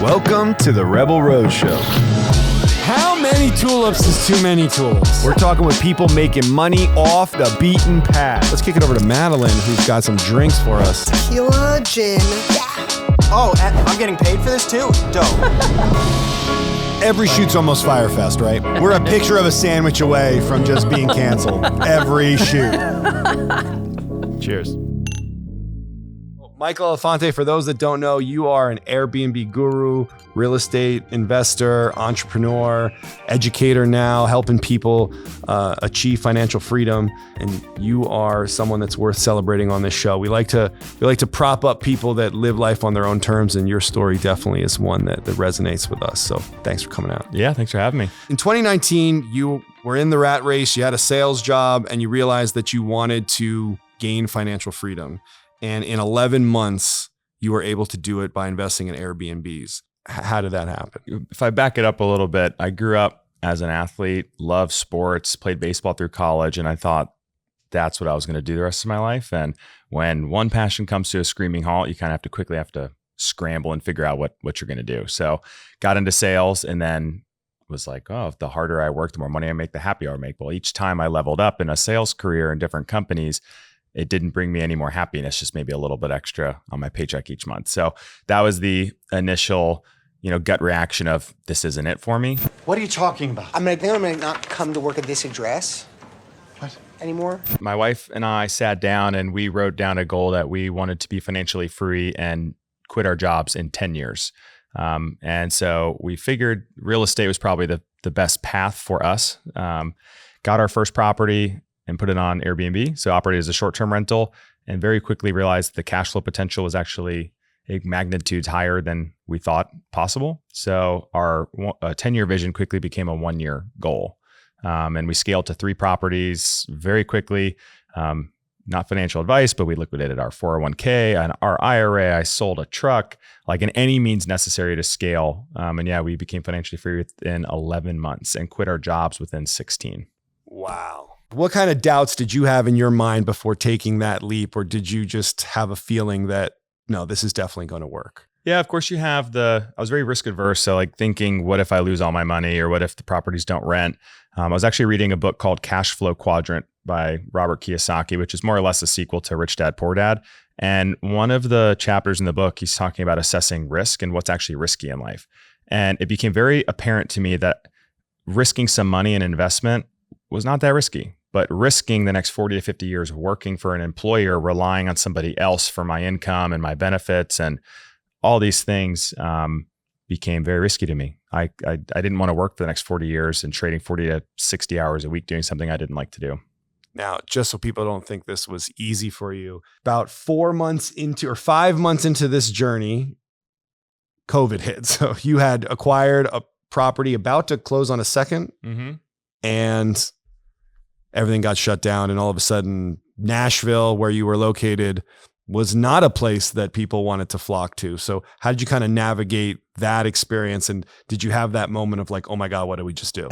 Welcome to the Rebel Road Show. How many tulips is too many tulips? We're talking with people making money off the beaten path. Let's kick it over to Madeline, who's got some drinks for us. Tequila, gin. Oh, and I'm getting paid for this too? Dope. Every shoot's almost Fyre Fest, right? We're a picture of a sandwich away from just being canceled. Every shoot. Cheers. Michael Elefante, for those that don't know, you are an Airbnb guru, real estate investor, entrepreneur, educator now, helping people achieve financial freedom. And you are someone that's worth celebrating on this show. We like to prop up people that live life on their own terms, and your story definitely is one that resonates with us. So thanks for coming out. Yeah, thanks for having me. In 2019, you were in the rat race, you had a sales job, and you realized that you wanted to gain financial freedom. And in 11 months, you were able to do it by investing in Airbnbs. How did that happen? If I back it up a little bit, I grew up as an athlete, loved sports, played baseball through college, and I thought that's what I was going to do the rest of my life. And when one passion comes to a screaming halt, you kind of have to scramble and figure out what you're going to do. So got into sales and then was like, oh, the harder I work, the more money I make, the happier I make. Well, each time I leveled up in a sales career in different companies, it didn't bring me any more happiness, just maybe a little bit extra on my paycheck each month. So that was the initial, gut reaction of this isn't it for me. What are you talking about? I might not come to work at this address. What? Anymore. My wife and I sat down and we wrote down a goal that we wanted to be financially free and quit our jobs in 10 years. And so we figured real estate was probably the best path for us. Got our first property and put it on Airbnb. So operated as a short-term rental and very quickly realized the cash flow potential was actually a magnitude higher than we thought possible. So our 10-year vision quickly became a 1-year goal. And we scaled to 3 properties very quickly. Not financial advice, but we liquidated our 401k and our IRA. I sold a truck, like in any means necessary to scale. We became financially free within 11 months and quit our jobs within 16. Wow. What kind of doubts did you have in your mind before taking that leap? Or did you just have a feeling that, no, this is definitely going to work? Yeah, of course you have I was very risk adverse. So like thinking, what if I lose all my money or what if the properties don't rent? I was actually reading a book called Cashflow Quadrant by Robert Kiyosaki, which is more or less a sequel to Rich Dad, Poor Dad. And one of the chapters in the book, he's talking about assessing risk and what's actually risky in life. And it became very apparent to me that risking some money in investment was not that risky. But risking the next 40 to 50 years working for an employer, relying on somebody else for my income and my benefits and all these things became very risky to me. I didn't want to work for the next 40 years and trading 40 to 60 hours a week doing something I didn't like to do. Now, just so people don't think this was easy for you, about 5 months into this journey, COVID hit. So you had acquired a property about to close on a second and everything got shut down, and all of a sudden Nashville, where you were located, was not a place that people wanted to flock to. So how did you kind of navigate that experience? And did you have that moment of like, oh my God, what did we just do?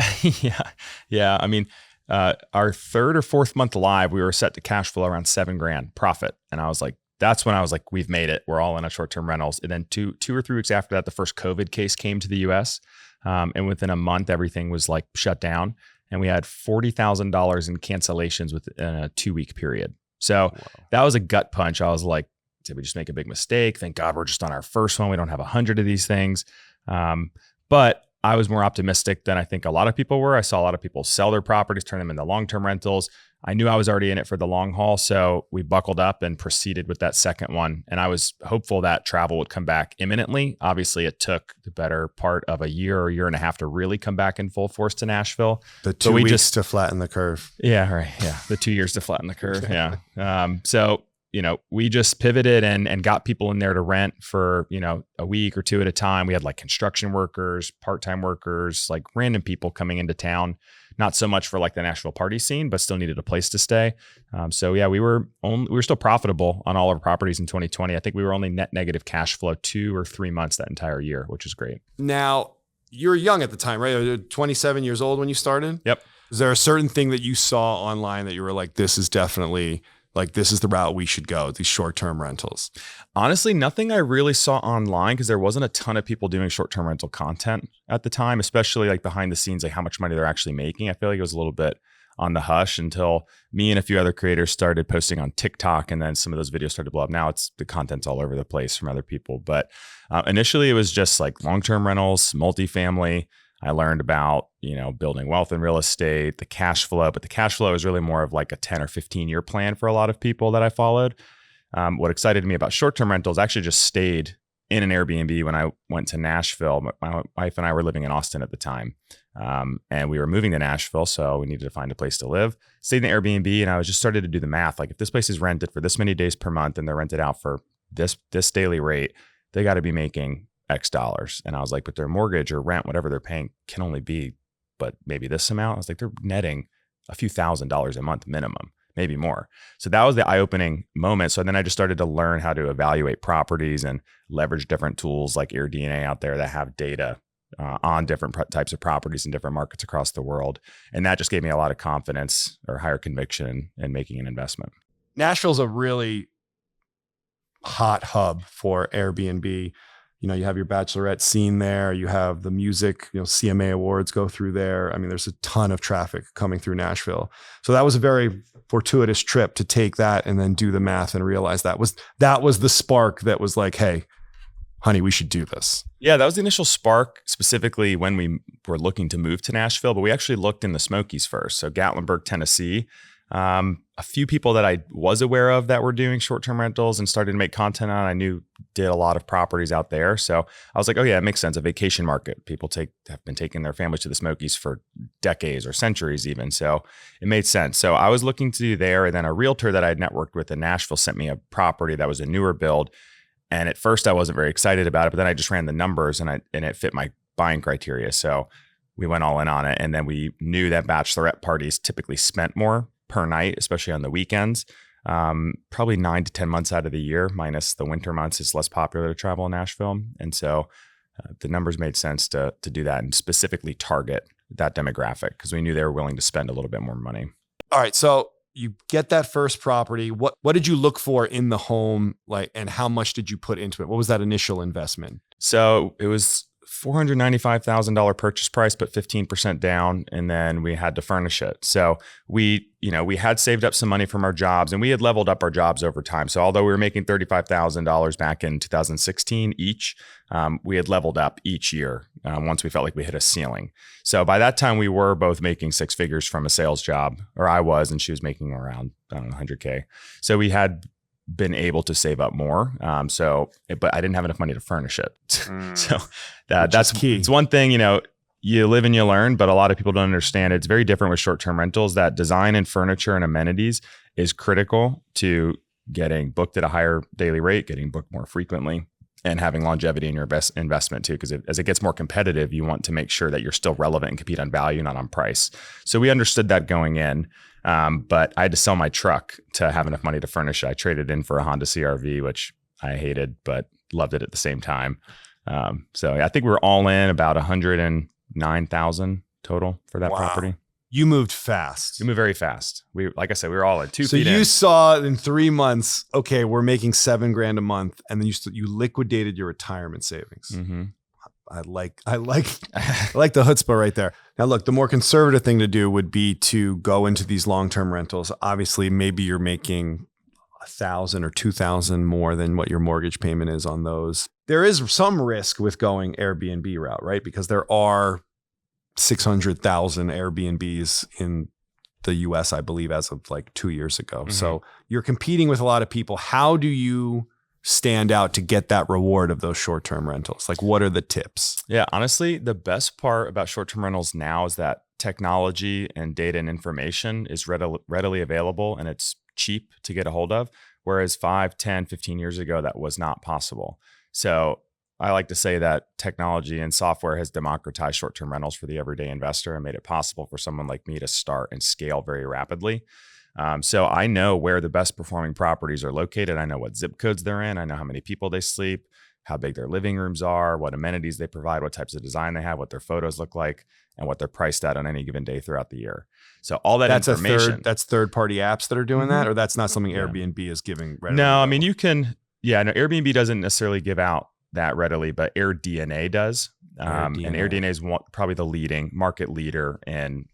Yeah. I mean, our 3rd or 4th month live, we were set to cash flow around $7,000 profit. And I was like, that's when I was like, we've made it. We're all in a short-term rentals. And then two or 3 weeks after that, the first COVID case came to the US. And within a month, everything was like shut down. And we had $40,000 in cancellations within a 2-week period. So that was a gut punch. I was like, did we just make a big mistake? Thank God we're just on our first one. We don't have 100 of these things. But I was more optimistic than I think a lot of people were. I saw a lot of people sell their properties, turn them into long-term rentals. I knew I was already in it for the long haul. So we buckled up and proceeded with that second one. And I was hopeful that travel would come back imminently. Obviously, it took the better part of a year or year and a half to really come back in full force to Nashville. The 2 weeks to flatten the curve. Yeah, right. Yeah. The 2 years to flatten the curve. Yeah. So, we just pivoted and got people in there to rent for, a week or 2 at a time. We had like construction workers, part-time workers, like random people coming into town. Not so much for like the Nashville party scene, but still needed a place to stay. We were still profitable on all our properties in 2020. I think we were only net negative cash flow 2 or 3 months that entire year, which is great. Now, you were young at the time, right? You were 27 years old when you started? Yep. Is there a certain thing that you saw online that you were like, this is definitely like, this is the route we should go, these short-term rentals? Honestly, nothing I really saw online, because there wasn't a ton of people doing short-term rental content at the time, especially like behind the scenes, like how much money they're actually making. I feel like it was a little bit on the hush until me and a few other creators started posting on TikTok, and then some of those videos started to blow up. Now it's the content's all over the place from other people. But initially it was just like long-term rentals, multifamily. I learned about, building wealth in real estate, the cash flow, but the cash flow is really more of like a 10 or 15 year plan for a lot of people that I followed. What excited me about short-term rentals, I actually just stayed in an Airbnb when I went to Nashville. My wife and I were living in Austin at the time. And we were moving to Nashville, so we needed to find a place to live. Stayed in the Airbnb, and I was just started to do the math. Like, if this place is rented for this many days per month and they're rented out for this daily rate, they got to be making X dollars. And I was like, but their mortgage or rent, whatever they're paying, can only be but maybe this amount. I was like, they're netting a few $1,000s a month minimum, maybe more. So that was the eye-opening moment. So then I just started to learn how to evaluate properties and leverage different tools like AirDNA out there that have data on different types of properties in different markets across the world. And that just gave me a lot of confidence or higher conviction in making an investment. Nashville's a really hot hub for Airbnb. You have your bachelorette scene there. You have the music, CMA awards go through there. I mean, there's a ton of traffic coming through Nashville. So that was a very fortuitous trip to take that and then do the math and realize that was the spark that was like, hey, honey, we should do this. Yeah, that was the initial spark, specifically when we were looking to move to Nashville, but we actually looked in the Smokies first. So Gatlinburg, Tennessee. A few people that I was aware of that were doing short-term rentals and started to make content on, I knew did a lot of properties out there. So I was like, oh yeah, it makes sense. A vacation market. People have been taking their families to the Smokies for decades or centuries even. So it made sense. So I was looking to do there. And then a realtor that I had networked with in Nashville sent me a property that was a newer build. And at first I wasn't very excited about it, but then I just ran the numbers and it fit my buying criteria. So we went all in on it. And then we knew that bachelorette parties typically spent more per night, especially on the weekends. Probably 9 to 10 months out of the year, minus the winter months, it's less popular to travel in Nashville. And so the numbers made sense to do that and specifically target that demographic because we knew they were willing to spend a little bit more money. All right. So you get that first property. What did you look for in the home? And how much did you put into it? What was that initial investment? So it was $495,000 purchase price, but 15% down. And then we had to furnish it. So we had saved up some money from our jobs and we had leveled up our jobs over time. So although we were making $35,000 back in 2016 each, we had leveled up each year once we felt like we hit a ceiling. So by that time we were both making six figures from a sales job, or I was, and she was making around, $100K. So we had been able to save up more. But I didn't have enough money to furnish it. So that's key. It's one thing, you live and you learn, but a lot of people don't understand. It's very different with short-term rentals. That design and furniture and amenities is critical to getting booked at a higher daily rate, getting booked more frequently, and having longevity in your best investment too. Because as it gets more competitive, you want to make sure that you're still relevant and compete on value, not on price. So we understood that going in. But I had to sell my truck to have enough money to furnish it. I traded in for a Honda CRV, which I hated, but loved it at the same time. So I think we were all in about $109,000 total for that property. You moved fast. You moved very fast. Like I said, we were all at 2 feet in. So you saw in 3 months, okay, we're making $7,000 a month, and then you liquidated your retirement savings. Mm-hmm. I like the chutzpah right there. Now, look, the more conservative thing to do would be to go into these long-term rentals. Obviously, maybe you're making $1,000 or $2,000 more than what your mortgage payment is on those. There is some risk with going Airbnb route, right? Because there are 600,000 Airbnbs in the US, I believe, as of like 2 years ago. Mm-hmm. So you're competing with a lot of people. How do you stand out to get that reward of those short-term rentals? Like, what are the tips? Yeah, honestly, the best part about short-term rentals now is that technology and data and information is readily available and it's cheap to get a hold of. Whereas 5, 10, 15 years ago, that was not possible. So I like to say that technology and software has democratized short-term rentals for the everyday investor and made it possible for someone like me to start and scale very rapidly. So I know where the best performing properties are located. I know what zip codes they're in. I know how many people they sleep. how big their living rooms are, what amenities they provide, what types of design they have, what their photos look like, and what they're priced at on any given day throughout the year. So all that information. That's third-party apps that are doing that, or that's not something Airbnb is giving readily? No, I mean, you can, Airbnb doesn't necessarily give out that readily, but AirDNA does. And AirDNA is probably the leading market leader in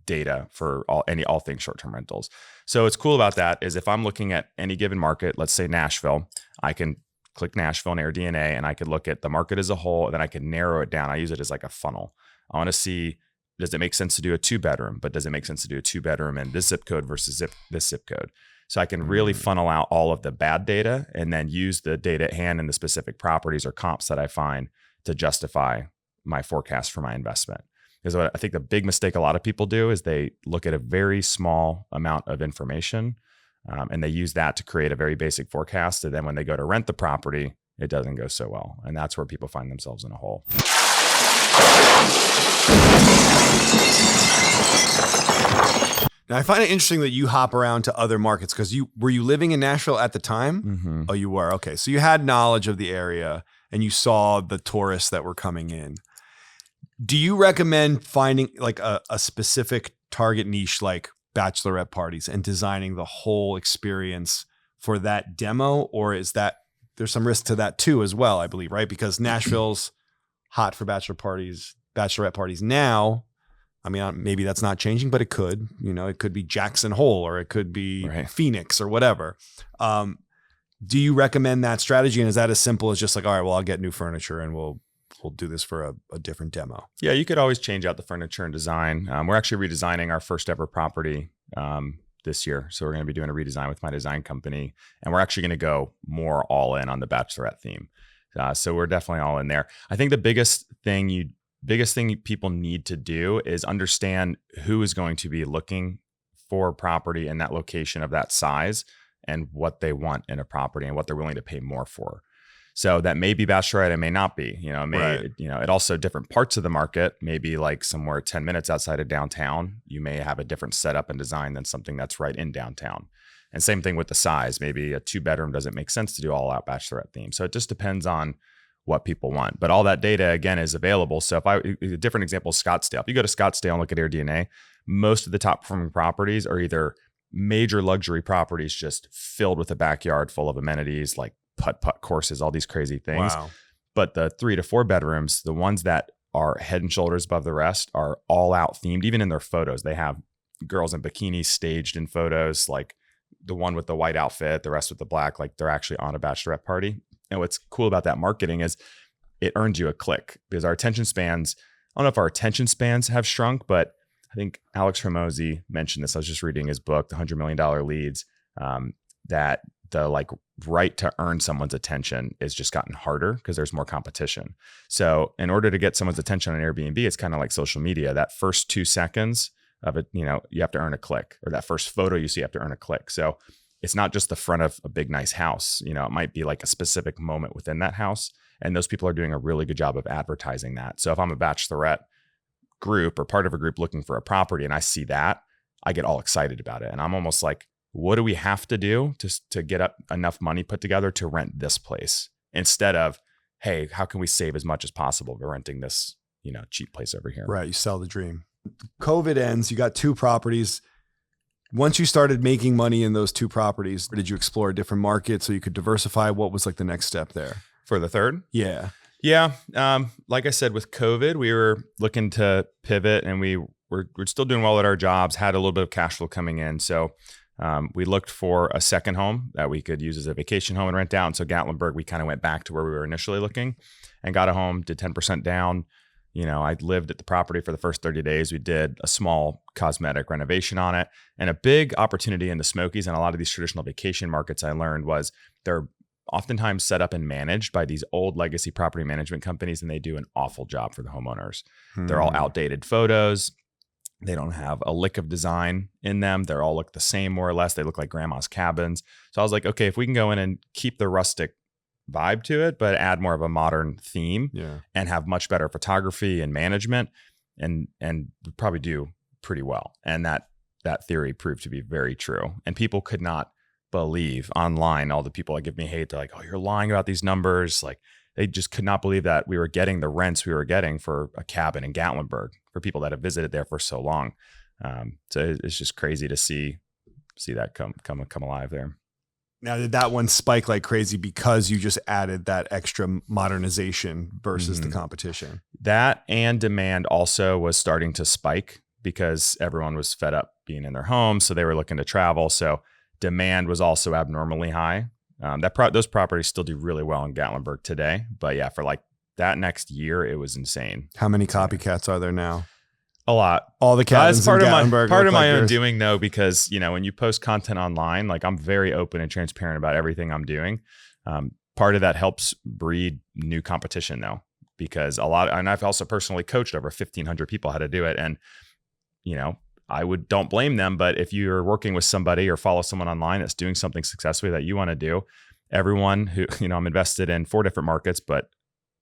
data for all things short-term rentals. So what's cool about that is if I'm looking at any given market, let's say Nashville, I can click Nashville and AirDNA and I could look at the market as a whole, and then I can narrow it down. I use it as like a funnel. I want to see, does it make sense to do a 2-bedroom, but does it make sense to do a 2-bedroom in this zip code versus this zip code? So I can really funnel out all of the bad data and then use the data at hand and the specific properties or comps that I find to justify my forecast for my investment. Because I think the big mistake a lot of people do is they look at a very small amount of information and they use that to create a very basic forecast. And then when they go to rent the property, it doesn't go so well. And that's where people find themselves in a hole. Now, I find it interesting that you hop around to other markets because were you living in Nashville at the time? Mm-hmm. Oh, you were. Okay. So you had knowledge of the area and you saw the tourists that were coming in. Do you recommend finding like a specific target niche like bachelorette parties and designing the whole experience for that demo? Or is that there's some risk to that too as well, I believe, right? Because Nashville's hot for bachelorette parties now. I mean, maybe that's not changing, but it could. It could be Jackson Hole or it could be Phoenix or whatever. Do you recommend that strategy? And is that as simple as just like, all right, well, I'll get new furniture and we'll do this for a different demo? Yeah, you could always change out the furniture and design. We're actually redesigning our first ever property this year. So we're going to be doing a redesign with my design company. And we're actually going to go more all in on the bachelorette theme. So we're definitely all in there. I think the biggest thing people need to do is understand who is going to be looking for property in that location of that size and what they want in a property and what they're willing to pay more for. So that may be bachelorette, it may not be. It also different parts of the market, maybe like somewhere 10 minutes outside of downtown, you may have a different setup and design than something that's right in downtown. And same thing with the size. Maybe a 2-bedroom doesn't make sense to do all out bachelorette theme. So it just depends on what people want. But all that data, again, is available. So a different example is Scottsdale. If you go to Scottsdale and look at AirDNA, most of the top performing properties are either major luxury properties just filled with a backyard full of amenities like putt-putt courses, all these crazy things. Wow. But the 3 to 4 bedrooms, the ones that are head and shoulders above the rest, are all out themed. Even in their photos, they have girls in bikinis staged in photos, like the one with the white outfit, the rest with the black, like they're actually on a bachelorette party. And what's cool about that marketing is it earns you a click, because our attention spans, I don't know if our attention spans have shrunk, but I think Alex Hormozy mentioned this. I was just reading his book, The $100 Million Leads, that the right to earn someone's attention is just gotten harder because there's more competition. So in order to get someone's attention on Airbnb, it's kind of like social media. That first 2 seconds of it, you have to earn a click, or that first photo you see, you have to earn a click. So it's not just the front of a big, nice house. It might be like a specific moment within that house. And those people are doing a really good job of advertising that. So if I'm a bachelorette group or part of a group looking for a property and I see that, I get all excited about it. And I'm almost like, what do we have to do to get up enough money put together to rent this place? Instead of, hey, how can we save as much as possible by renting this, cheap place over here? Right. You sell the dream. COVID ends. You got 2 properties. Once you started making money in those 2 properties, did you explore a different market so you could diversify? What was like the next step there? For the third? Yeah. Yeah. Like I said, with COVID, we were looking to pivot, and we're still doing well at our jobs, had a little bit of cash flow coming in. So we looked for a second home that we could use as a vacation home and rent out. And so Gatlinburg, we kind of went back to where we were initially looking and got a home, did 10% down. I lived at the property for the first 30 days. We did a small cosmetic renovation on it. And a big opportunity in the Smokies and a lot of these traditional vacation markets, I learned, was they're oftentimes set up and managed by these old legacy property management companies, and they do an awful job for the homeowners. They're all outdated photos. They don't have a lick of design in them. They all look the same, more or less. They look like grandma's cabins. So I was like, okay, if we can go in and keep the rustic vibe to it, but add more of a modern theme and have much better photography and management, and probably do pretty well. And that theory proved to be very true. And people could not believe online, all the people that give me hate, they're like, oh, you're lying about these numbers. Like, they just could not believe that we were getting the rents we were getting for a cabin in Gatlinburg for people that have visited there for so long. So it's just crazy to see that come alive there. Now, did that one spike like crazy because you just added that extra modernization versus the competition? That and demand also was starting to spike because everyone was fed up being in their homes. So they were looking to travel. So demand was also abnormally high. Those properties still do really well in Gatlinburg today. But yeah, for like that next year, it was insane. How many copycats are there now? A lot. All the cabins That's in Gatlinburg part of look my like own yours? doing though, because when you post content online, like I'm very open and transparent about everything I'm doing. Part of that helps breed new competition though, because and I've also personally coached over 1,500 people how to do it. And, don't blame them, but if you're working with somebody or follow someone online that's doing something successfully that you want to do, everyone who, I'm invested in 4 different markets, but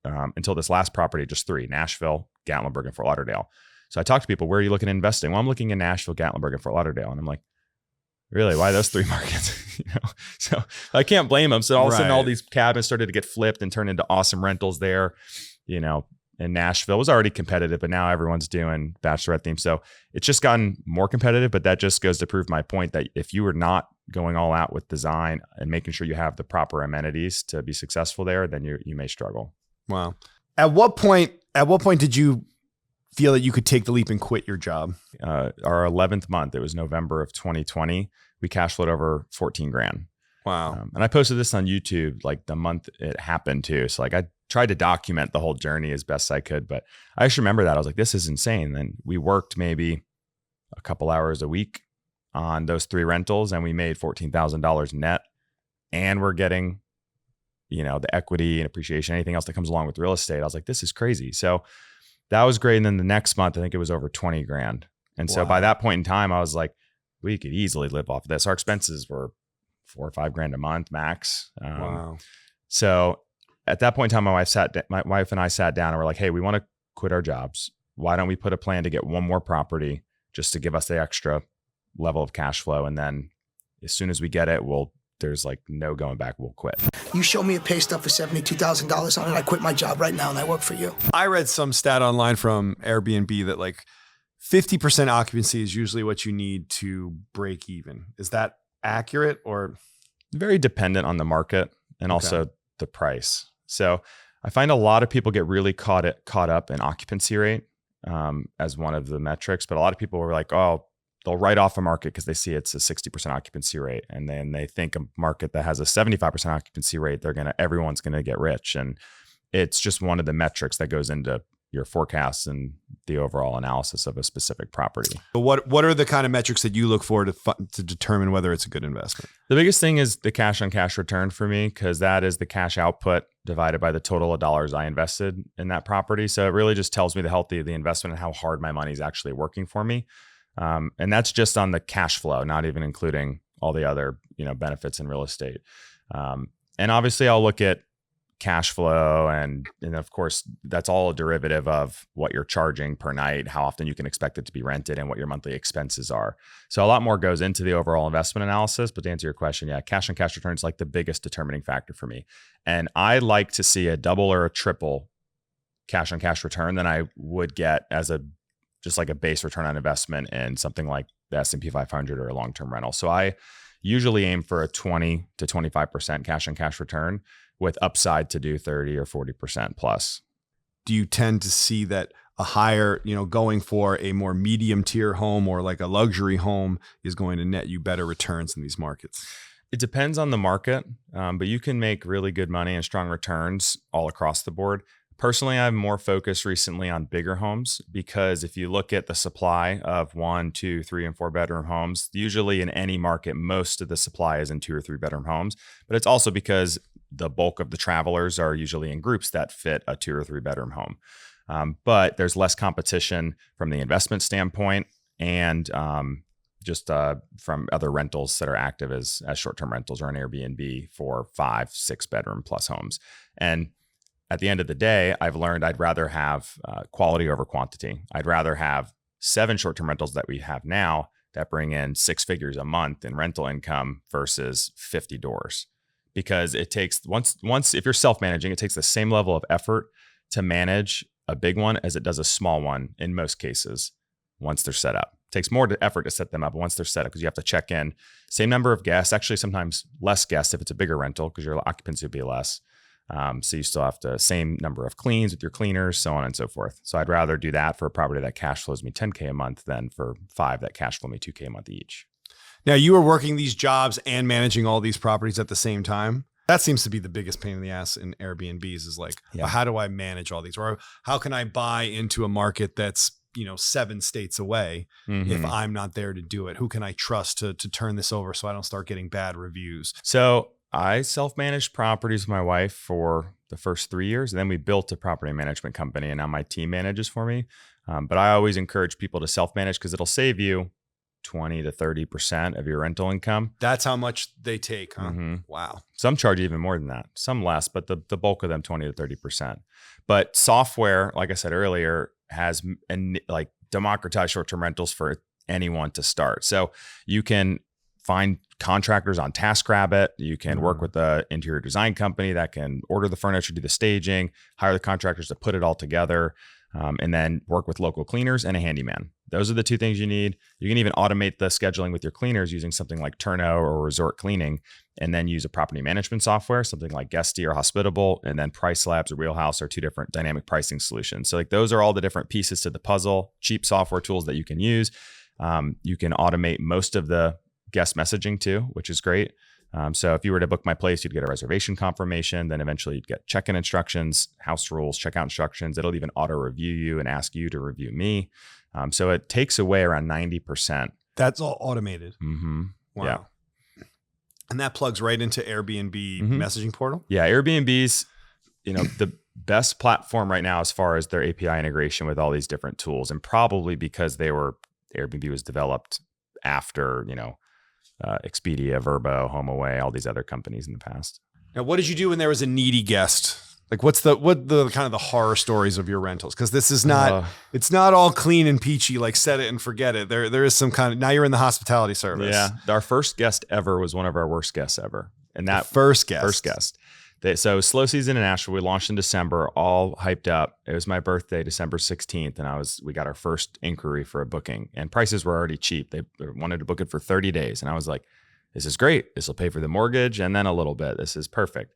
until this last property, just 3, Nashville, Gatlinburg, and Fort Lauderdale. So I talk to people, where are you looking at investing? Well, I'm looking in Nashville, Gatlinburg, and Fort Lauderdale. And I'm like, really? Why those 3 markets? So I can't blame them. So all of a sudden, all these cabins started to get flipped and turned into awesome rentals there. And Nashville was already competitive, but now everyone's doing bachelorette themes. So it's just gotten more competitive, but that just goes to prove my point that if you are not going all out with design and making sure you have the proper amenities to be successful there, then you may struggle. Wow. At what point did you feel that you could take the leap and quit your job? Our 11th month, it was November of 2020. We cash flowed over 14 grand. Wow. And I posted this on YouTube like the month it happened too. So like I tried to document the whole journey as best I could, but I just remember that I was like, this is insane. And we worked maybe a couple hours a week on those 3 rentals and we made $14,000 net, and we're getting, the equity and appreciation, anything else that comes along with real estate. I was like, this is crazy. So that was great. And then the next month, I think it was over 20 grand. And so by that point in time, I was like, we could easily live off of this. Our expenses were $4 or $5 grand a month max. Wow. So at that point in time, my wife and I sat down and we're like, hey, we want to quit our jobs. Why don't we put a plan to get one more property just to give us the extra level of cash flow? And then as soon as we get it, there's like no going back. We'll quit. You show me a pay stub for $72,000 on it, I quit my job right now and I work for you. I read some stat online from Airbnb that like 50% occupancy is usually what you need to break even. Is that accurate or? Very dependent on the market and also the price. So I find a lot of people get really caught up in occupancy rate as one of the metrics, but a lot of people were like, oh, they'll write off a market because they see it's a 60% occupancy rate. And then they think a market that has a 75% occupancy rate, everyone's going to get rich. And it's just one of the metrics that goes into your forecasts and the overall analysis of a specific property. But what are the kind of metrics that you look for to determine whether it's a good investment? The biggest thing is the cash on cash return for me, because that is the cash output divided by the total of dollars I invested in that property. So it really just tells me the health of the investment and how hard my money is actually working for me. And that's just on the cash flow, not even including all the other, benefits in real estate. And obviously I'll look at cash flow and of course that's all a derivative of what you're charging per night, how often you can expect it to be rented, and what your monthly expenses are. So a lot more goes into the overall investment analysis, but to answer your question, cash on cash return is like the biggest determining factor for me. And I like to see a double or a triple cash on cash return than I would get as just like a base return on investment in something like the S&P 500 or a long-term rental. So I usually aim for a 20 to 25% cash on cash return with upside to do 30 or 40% plus. Do you tend to see that a higher, going for a more medium tier home or like a luxury home is going to net you better returns in these markets? It depends on the market, but you can make really good money and strong returns all across the board. Personally, I'm more focused recently on bigger homes, because if you look at the supply of 1, 2, 3, and 4 bedroom homes, usually in any market, most of the supply is in 2 or 3 bedroom homes. But it's also because the bulk of the travelers are usually in groups that fit a 2 or 3 bedroom home. But there's less competition from the investment standpoint and just from other rentals that are active as short-term rentals or an Airbnb for 5, 6 bedroom plus homes. And at the end of the day, I've learned I'd rather have quality over quantity. I'd rather have 7 short-term rentals that we have now that bring in 6 figures a month in rental income versus 50 doors, because it takes once if you're self-managing, it takes the same level of effort to manage a big one as it does a small one in most cases once they're set up. It takes more effort to set them up once they're set up because you have to check in. Same number of guests, actually sometimes less guests if it's a bigger rental because your occupancy would be less. So you still have to same number of cleans with your cleaners, so on and so forth. So I'd rather do that for a property that cash flows me $10K a month than for 5 that cash flow me $2K a month each. Now, you were working these jobs and managing all these properties at the same time. That seems to be the biggest pain in the ass in Airbnbs is like, well, how do I manage all these? Or how can I buy into a market that's, 7 states away if I'm not there to do it? Who can I trust to turn this over so I don't start getting bad reviews? So I self-managed properties with my wife for the first 3 years. And then we built a property management company and now my team manages for me. But I always encourage people to self-manage because it'll save you 20 to 30% of your rental income. That's how much they take, huh? Wow. Some charge even more than that, some less, but the bulk of them 20 to 30%. But software, like I said earlier, has democratized short-term rentals for anyone to start. So you can find contractors on TaskRabbit. You can work with the interior design company that can order the furniture, do the staging, hire the contractors to put it all together, and then work with local cleaners and a handyman. Those are the 2 things you need. You can even automate the scheduling with your cleaners using something like Turno or Resort Cleaning, and then use a property management software, something like Guesty or Hospitable, and then Price Labs or Wheelhouse are 2 different dynamic pricing solutions. So those are all the different pieces to the puzzle, cheap software tools that you can use. You can automate most of the guest messaging too, which is great. So if you were to book my place, you'd get a reservation confirmation. Then eventually you'd get check-in instructions, house rules, checkout instructions. It'll even auto review you and ask you to review me. So it takes away around 90%. That's all automated. Wow. Yeah. And that plugs right into Airbnb messaging portal? Yeah. Airbnbs, the best platform right now as far as their API integration with all these different tools. And probably because Airbnb was developed after, Expedia, Vrbo, HomeAway, all these other companies in the past. Now, what did you do when there was a needy guest? Like, what the kind of the horror stories of your rentals? Because this is not, it's not all clean and peachy, like set it and forget it. There is some kind of, now you're in the hospitality service. Yeah. Our first guest ever was one of our worst guests ever. And that first guest. So slow season in Nashville, we launched in December, all hyped up. It was my birthday, December 16th. And we got our first inquiry for a booking and prices were already cheap. They wanted to book it for 30 days. And I was like, this is great. This will pay for the mortgage and then a little bit. This is perfect.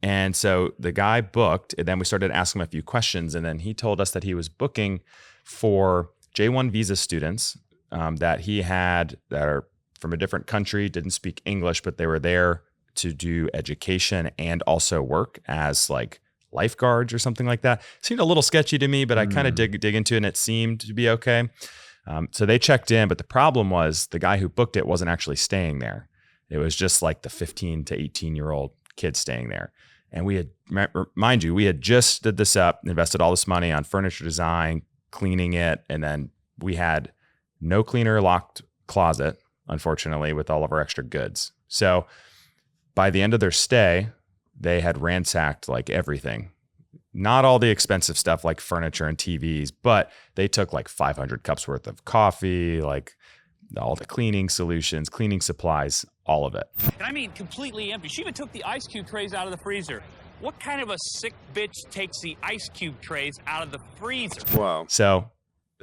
And so the guy booked, and then we started asking him a few questions. And then he told us that he was booking for J1 visa students that he had that are from a different country, didn't speak English, but they were there to do education and also work as like lifeguards or something like that. Seemed a little sketchy to me, but I kind of dig into it and it seemed to be okay. So they checked in, but the problem was the guy who booked it wasn't actually staying there. It was just like the 15 to 18-year-old kid staying there. And we had, mind you, we had just did this up, invested all this money on furniture design, cleaning it. And then we had no cleaner locked closet, unfortunately, with all of our extra goods. So by the end of their stay, they had ransacked like everything. Not all the expensive stuff like furniture and TVs, but they took like 500 cups worth of coffee, like all the cleaning solutions, cleaning supplies, all of it. And I mean completely empty. She even took the ice cube trays out of the freezer. What kind of a sick bitch takes the ice cube trays out of the freezer? Wow. So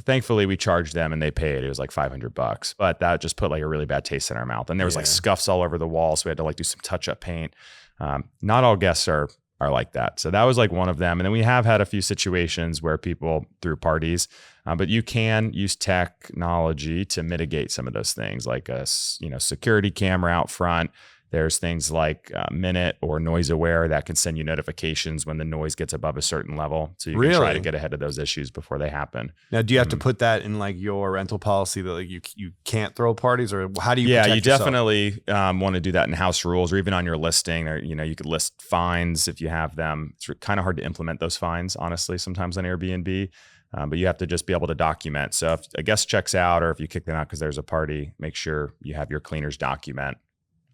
thankfully we charged them and they paid. It was like $500, but that just put like a really bad taste in our mouth. And there was like scuffs all over the wall. So we had to like do some touch-up paint. Not all guests are like that. So that was like one of them. And then we have had a few situations where people threw parties, but you can use technology to mitigate some of those things, like a security camera out front. There's things like Minute or Noise Aware that can send you notifications when the noise gets above a certain level. So you can try to get ahead of those issues before they happen. Now, do you have to put that in like your rental policy that like you can't throw parties, or how do you protect yourself? Definitely want to do that in house rules or even on your listing, or you could list fines if you have them. It's kind of hard to implement those fines, honestly, sometimes on Airbnb. But you have to just be able to document. So if a guest checks out or if you kick them out because there's a party, make sure you have your cleaners document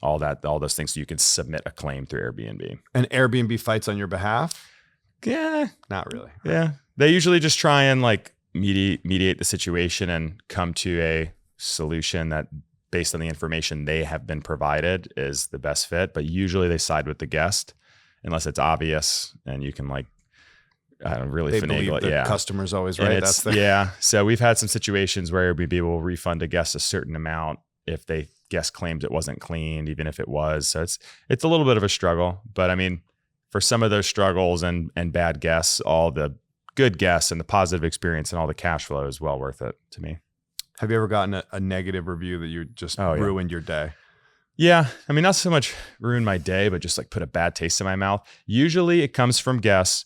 all those things so you can submit a claim through Airbnb. And Airbnb fights on your behalf? Yeah. Not really. Yeah. They usually just try and like mediate the situation and come to a solution that based on the information they have been provided is the best fit. But usually they side with the guest unless it's obvious and you can like really They finagle believe it. the Yeah. customer's always And right. it's- That's the yeah. So we've had some situations where Airbnb will refund a guest a certain amount if they guest claims it wasn't cleaned, even if it was. So it's a little bit of a struggle. But I mean, for some of those struggles and bad guests, all the good guests and the positive experience and all the cash flow is well worth it to me. Have you ever gotten a negative review that you just Oh, yeah. ruined your day? Yeah. I mean, not so much ruin my day, but just like put a bad taste in my mouth. Usually it comes from guests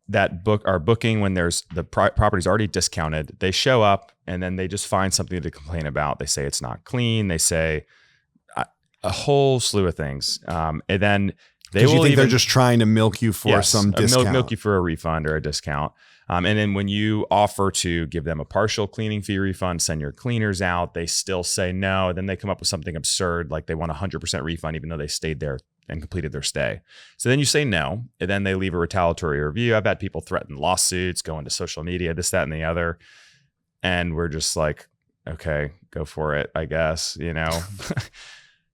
that are booking when there's the property's already discounted. They show up and then they just find something to complain about. They say it's not clean. They say a whole slew of things. And then they will they're just trying to milk you for some discount. milk you for a refund or a discount. And then when you offer to give them a partial cleaning fee refund, send your cleaners out, they still say no. Then they come up with something absurd, like they want a 100% refund, even though they stayed there and completed their stay. So then you say no, and then they leave a retaliatory review. I've had people threaten lawsuits, go into social media, this, that, and the other. And we're just like, okay, go for it, I guess, you know?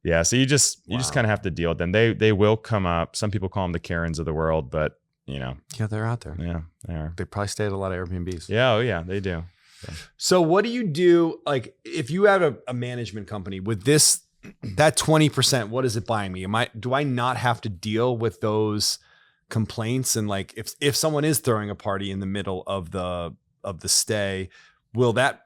Yeah. So you just kind of have to deal with them. They will come up. Some people call them the Karens of the world, but you know, Yeah, they're out there. yeah, they are. They probably stay at a lot of Airbnbs. Yeah. Oh yeah, they do. So what do you do? Like if you have a management company with that 20%, what is it buying me? Do I not have to deal with those complaints? And like, if someone is throwing a party in the middle of the stay, will that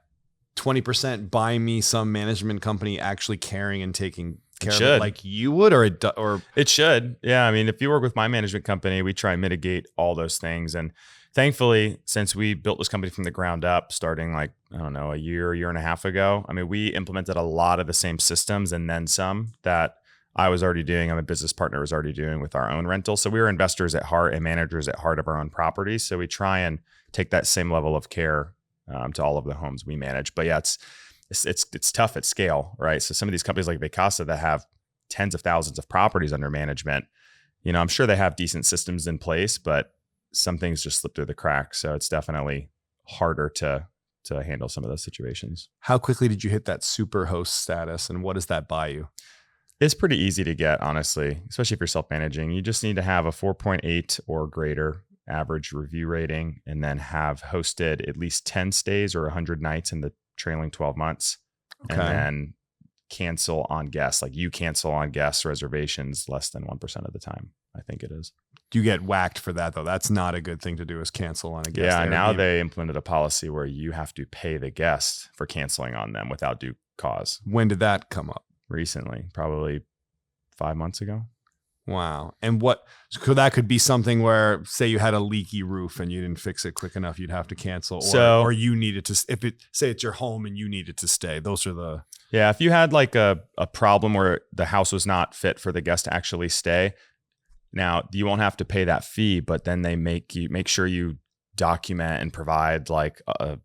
20% buy me some management company actually caring and taking care of it like you would, or it should? Yeah. I mean, if you work with my management company, we try and mitigate all those things. And thankfully, since we built this company from the ground up, starting like, I don't know, a year and a half ago, I mean, we implemented a lot of the same systems and then some that I was already doing. I'm a business partner was already doing with our own rental. So we were investors at heart and managers at heart of our own properties. So we try and take that same level of care to all of the homes we manage. But yeah, it's tough at scale, right? So some of these companies like Vacasa that have tens of thousands of properties under management, you know, I'm sure they have decent systems in place, but some things just slip through the cracks. So it's definitely harder to handle some of those situations. how quickly did you hit that super host status, and what does that buy you? It's pretty easy to get, honestly, especially if you're self-managing. You just need to have a 4.8 or greater average review rating, and then have hosted at least 10 stays or 100 nights in the trailing 12 months. Okay. And then cancel on guests, like you cancel on guests reservations less than 1% of the time. I think it is. You get whacked for that though. That's not a good thing to do, is cancel on a guest. Yeah. Now Airbnb. they implemented a policy where you have to pay the guest for canceling on them without due cause. When did that come up? Recently, probably 5 months ago. Wow. And so that could be something where, say you had a leaky roof and you didn't fix it quick enough, you'd have to cancel, or you needed to, say it's your home and you needed to stay. Those are the. Yeah. If you had like a problem where the house was not fit for the guest to actually stay, now you won't have to pay that fee, but then they make sure you document and provide like a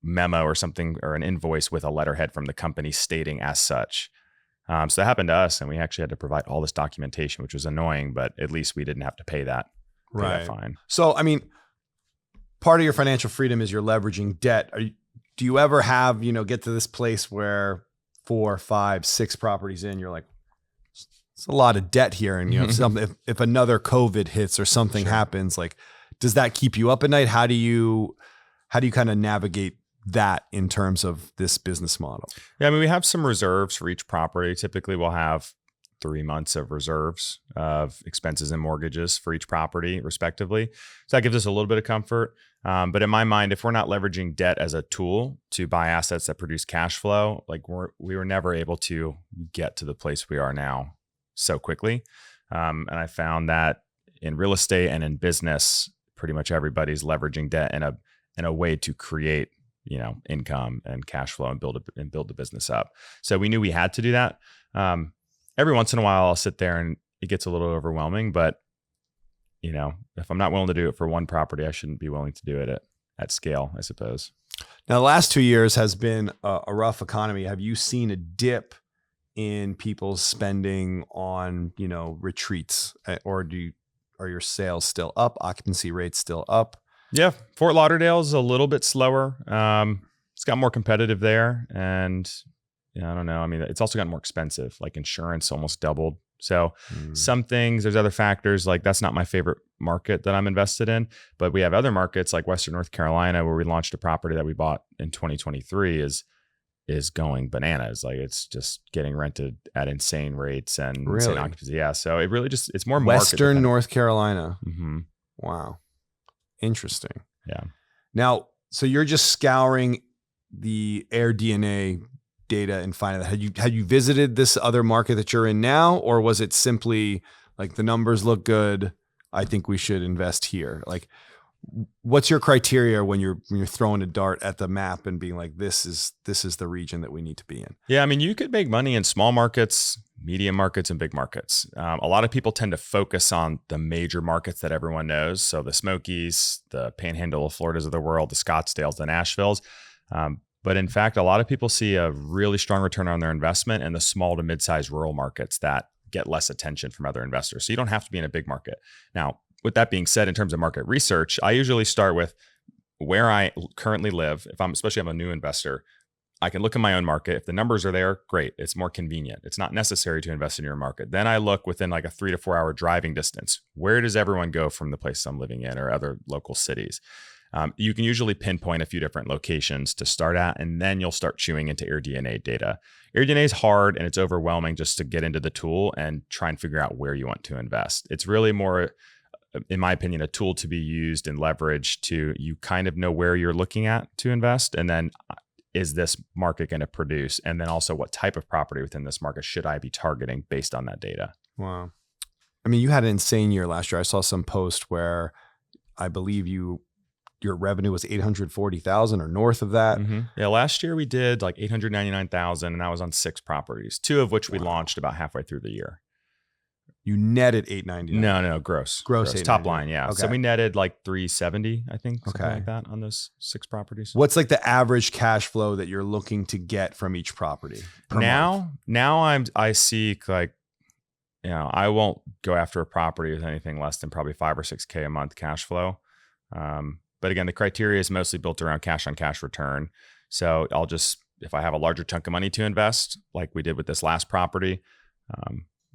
memo or something, or an invoice with a letterhead from the company stating as such. So that happened to us, and we actually had to provide all this documentation, which was annoying, but at least we didn't have to pay that. Right. Fine. So, I mean, part of your financial freedom is you're leveraging debt. Do you ever have, get to this place where 4, 5, 6 properties in, you're like, it's a lot of debt here. And, if another COVID hits or something happens, like, does that keep you up at night? How do you kind of navigate that in terms of this business model? Yeah, I mean, we have some reserves for each property. Typically, we'll have 3 months of reserves of expenses and mortgages for each property, respectively. So that gives us a little bit of comfort. But in my mind, if we're not leveraging debt as a tool to buy assets that produce cash flow, like we were never able to get to the place we are now so quickly. And I found that in real estate and in business, pretty much everybody's leveraging debt in a way to create income and cash flow and build the business up. So we knew we had to do that. Every once in a while I'll sit there and it gets a little overwhelming, but if I'm not willing to do it for one property, I shouldn't be willing to do it at scale, I suppose. Now, the last 2 years has been a rough economy. Have you seen a dip in people's spending on, retreats, or are your sales still up? Occupancy rates still up? Yeah, Fort Lauderdale is a little bit slower. It's got more competitive there, and I don't know. I mean, it's also gotten more expensive. Like insurance almost doubled. So some things, there's other factors. Like that's not my favorite market that I'm invested in. But we have other markets like Western North Carolina, where we launched a property that we bought in 2023 is going bananas. Like it's just getting rented at insane rates and insane occupancy. Yeah. So it really just, it's more Western North Carolina. Mm-hmm. Wow. Interesting. Yeah. Now, so you're just scouring the AirDNA data and finding that. Had you visited this other market that you're in now, or was it simply like the numbers look good, I think we should invest here? Like, what's your criteria when you're throwing a dart at the map and being like, this is the region that we need to be in? Yeah, I mean, you could make money in small markets, medium markets, and big markets. A lot of people tend to focus on the major markets that everyone knows. So the Smokies, the Panhandle of Floridas of the world, the Scottsdales, the Nashvilles. But in fact, a lot of people see a really strong return on their investment in the small to mid-sized rural markets that get less attention from other investors. So you don't have to be in a big market. Now, with that being said, in terms of market research, I usually start with where I currently live. Especially if I'm a new investor, I can look in my own market. If the numbers are there, great. It's more convenient. It's not necessary to invest in your market. Then I look within like a 3 to 4 hour driving distance. Where does everyone go from the place I'm living in or other local cities? You can usually pinpoint a few different locations to start at, and then you'll start chewing into AirDNA data. AirDNA is hard and it's overwhelming just to get into the tool and try and figure out where you want to invest. It's really more, in my opinion, a tool to be used and leveraged to, you kind of know where you're looking at to invest, and then is this market going to produce? And then also what type of property within this market should I be targeting based on that data? Wow. I mean, you had an insane year last year. I saw some post where I believe your revenue was 840,000 or north of that. Mm-hmm. Yeah, last year we did like 899,000, and that was on 6 properties, 2 of which we launched about halfway through the year. You netted 899. No, gross. Gross Top line, yeah. Okay. So we netted like 370, I think, something like that on those 6 properties. What's like the average cash flow that you're looking to get from each property per month? Now I seek like, I won't go after a property with anything less than probably 5 or 6K a month cash flow. But again, the criteria is mostly built around cash on cash return. So I'll just, if I have a larger chunk of money to invest, like we did with this last property,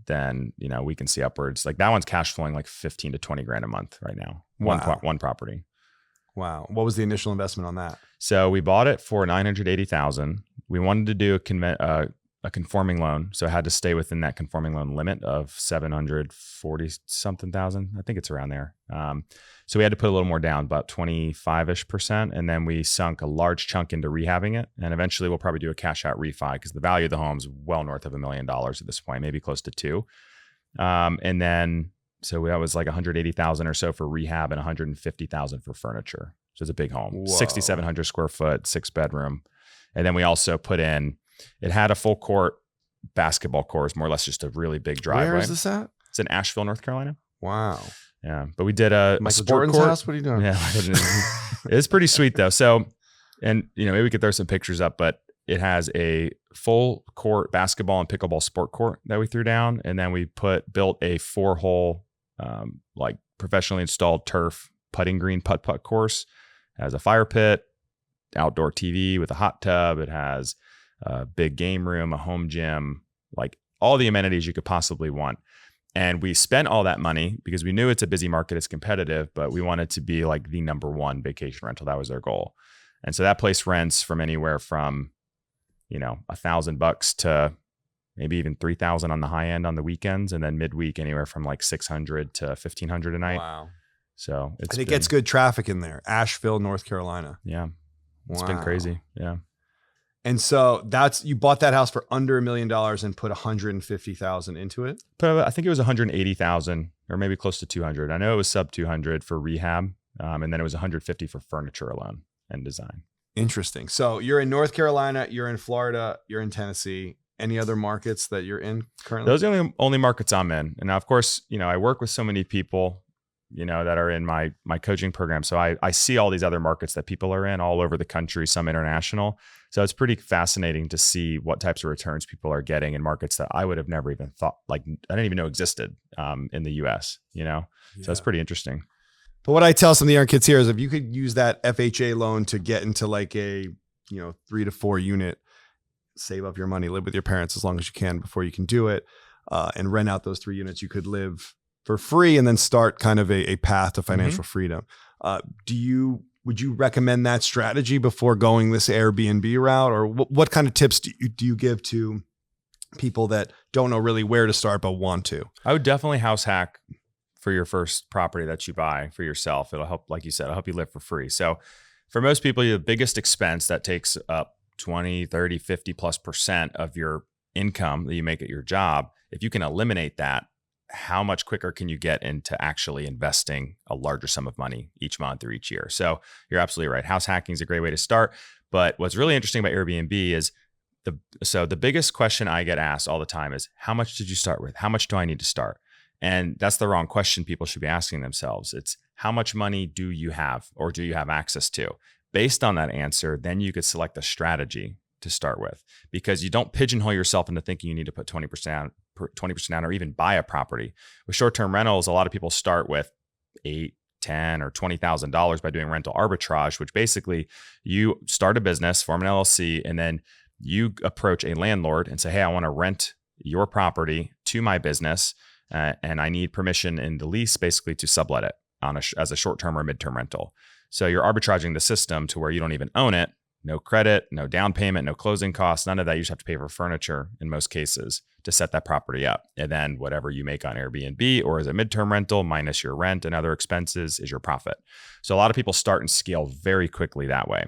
then, we can see upwards. Like that one's cash flowing like 15 to 20 grand a month right now. Wow. One property. Wow. What was the initial investment on that? So we bought it for 980,000. We wanted to do a conforming loan. So it had to stay within that conforming loan limit of 740 something thousand. I think it's around there. So we had to put a little more down, about 25%. And then we sunk a large chunk into rehabbing it. And eventually we'll probably do a cash out refi because the value of the home is well north of $1 million at this point, maybe close to 2. And then, so that was like 180,000 or so for rehab and 150,000 for furniture. So it's a big home, 6,700 square foot, 6 bedroom. And then we also put in, it had a full court basketball court, more or less just a really big driveway. Where is this at? It's in Asheville, North Carolina. Wow. Yeah. But we did a Michael sport Jordan's court. house? What are you doing? Yeah. It's pretty sweet though. So, and maybe we could throw some pictures up, but it has a full court basketball and pickleball sport court that we threw down. And then we built a 4-hole, like professionally installed turf putting green putt course. It has a fire pit, outdoor TV with a hot tub. It has a big game room, a home gym, like all the amenities you could possibly want. And we spent all that money because we knew it's a busy market, it's competitive, but we wanted to be like the number one vacation rental. That was our goal. And so that place rents from anywhere from, $1,000 to maybe even 3,000 on the high end on the weekends. And then midweek, anywhere from like 600 to 1,500 a night. Wow. So it gets good traffic in there. Asheville, North Carolina. Yeah. It's been crazy. Yeah. And so you bought that house for under $1 million and put 150,000 into it. But I think it was 180,000 or maybe close to 200. I know it was sub 200 for rehab. And then it was 150 for furniture alone and design. Interesting. So you're in North Carolina, you're in Florida, you're in Tennessee. Any other markets that you're in currently? Those are the only markets I'm in. And now, of course, I work with so many people, that are in my coaching program. So I see all these other markets that people are in all over the country, some international. So it's pretty fascinating to see what types of returns people are getting in markets that I would have never even thought, like I didn't even know existed in the US, So it's pretty interesting. But what I tell some of the young kids here is if you could use that FHA loan to get into like a, 3 to 4 unit, save up your money, live with your parents as long as you can before you can do it, and rent out those 3 units. You could live for free and then start kind of a path to financial freedom. Would you recommend that strategy before going this Airbnb route, or what kind of tips do you give to people that don't know really where to start but want to? I would definitely house hack for your first property that you buy for yourself. It'll help, like you said, it'll help you live for free. So for most people, the biggest expense that takes up 20, 30, 50+% of your income that you make at your job, if you can eliminate that, how much quicker can you get into actually investing a larger sum of money each month or each year? So you're absolutely right. House hacking is a great way to start. But what's really interesting about Airbnb is the biggest question I get asked all the time is, how much did you start with? How much do I need to start? And that's the wrong question people should be asking themselves. It's, how much money do you have, or do you have access to? Based on that answer, then you could select a strategy to start with, because you don't pigeonhole yourself into thinking you need to put 20% down or even buy a property. With short-term rentals, a lot of people start with $8,000, $10,000, or $20,000 by doing rental arbitrage, which basically you start a business, form an LLC, and then you approach a landlord and say, hey, I want to rent your property to my business, and I need permission in the lease basically to sublet it as a short-term or midterm rental. So you're arbitraging the system to where you don't even own it. No credit, no down payment, no closing costs, none of that. You just have to pay for furniture in most cases to set that property up. And then whatever you make on Airbnb or as a midterm rental minus your rent and other expenses is your profit. So a lot of people start and scale very quickly that way.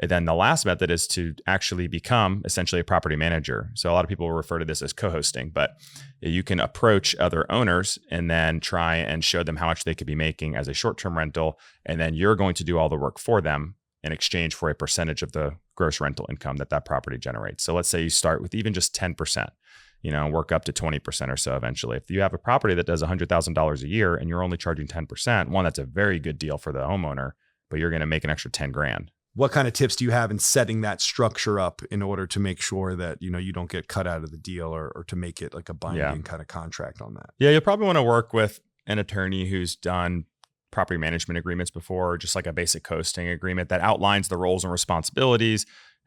And then the last method is to actually become essentially a property manager. So a lot of people refer to this as co-hosting, but you can approach other owners and then try and show them how much they could be making as a short-term rental. And then you're going to do all the work for them in exchange for a percentage of the gross rental income that property generates. So let's say you start with even just 10%, work up to 20% or so eventually. If you have a property that does $100,000 a year and you're only charging 10%, one, that's a very good deal for the homeowner, but you're going to make an extra 10 grand. What kind of tips do you have in setting that structure up in order to make sure that, you don't get cut out of the deal, or to make it like a binding kind of contract on that? Yeah, you'll probably want to work with an attorney who's done property management agreements before, just like a basic co-hosting agreement that outlines the roles and responsibilities,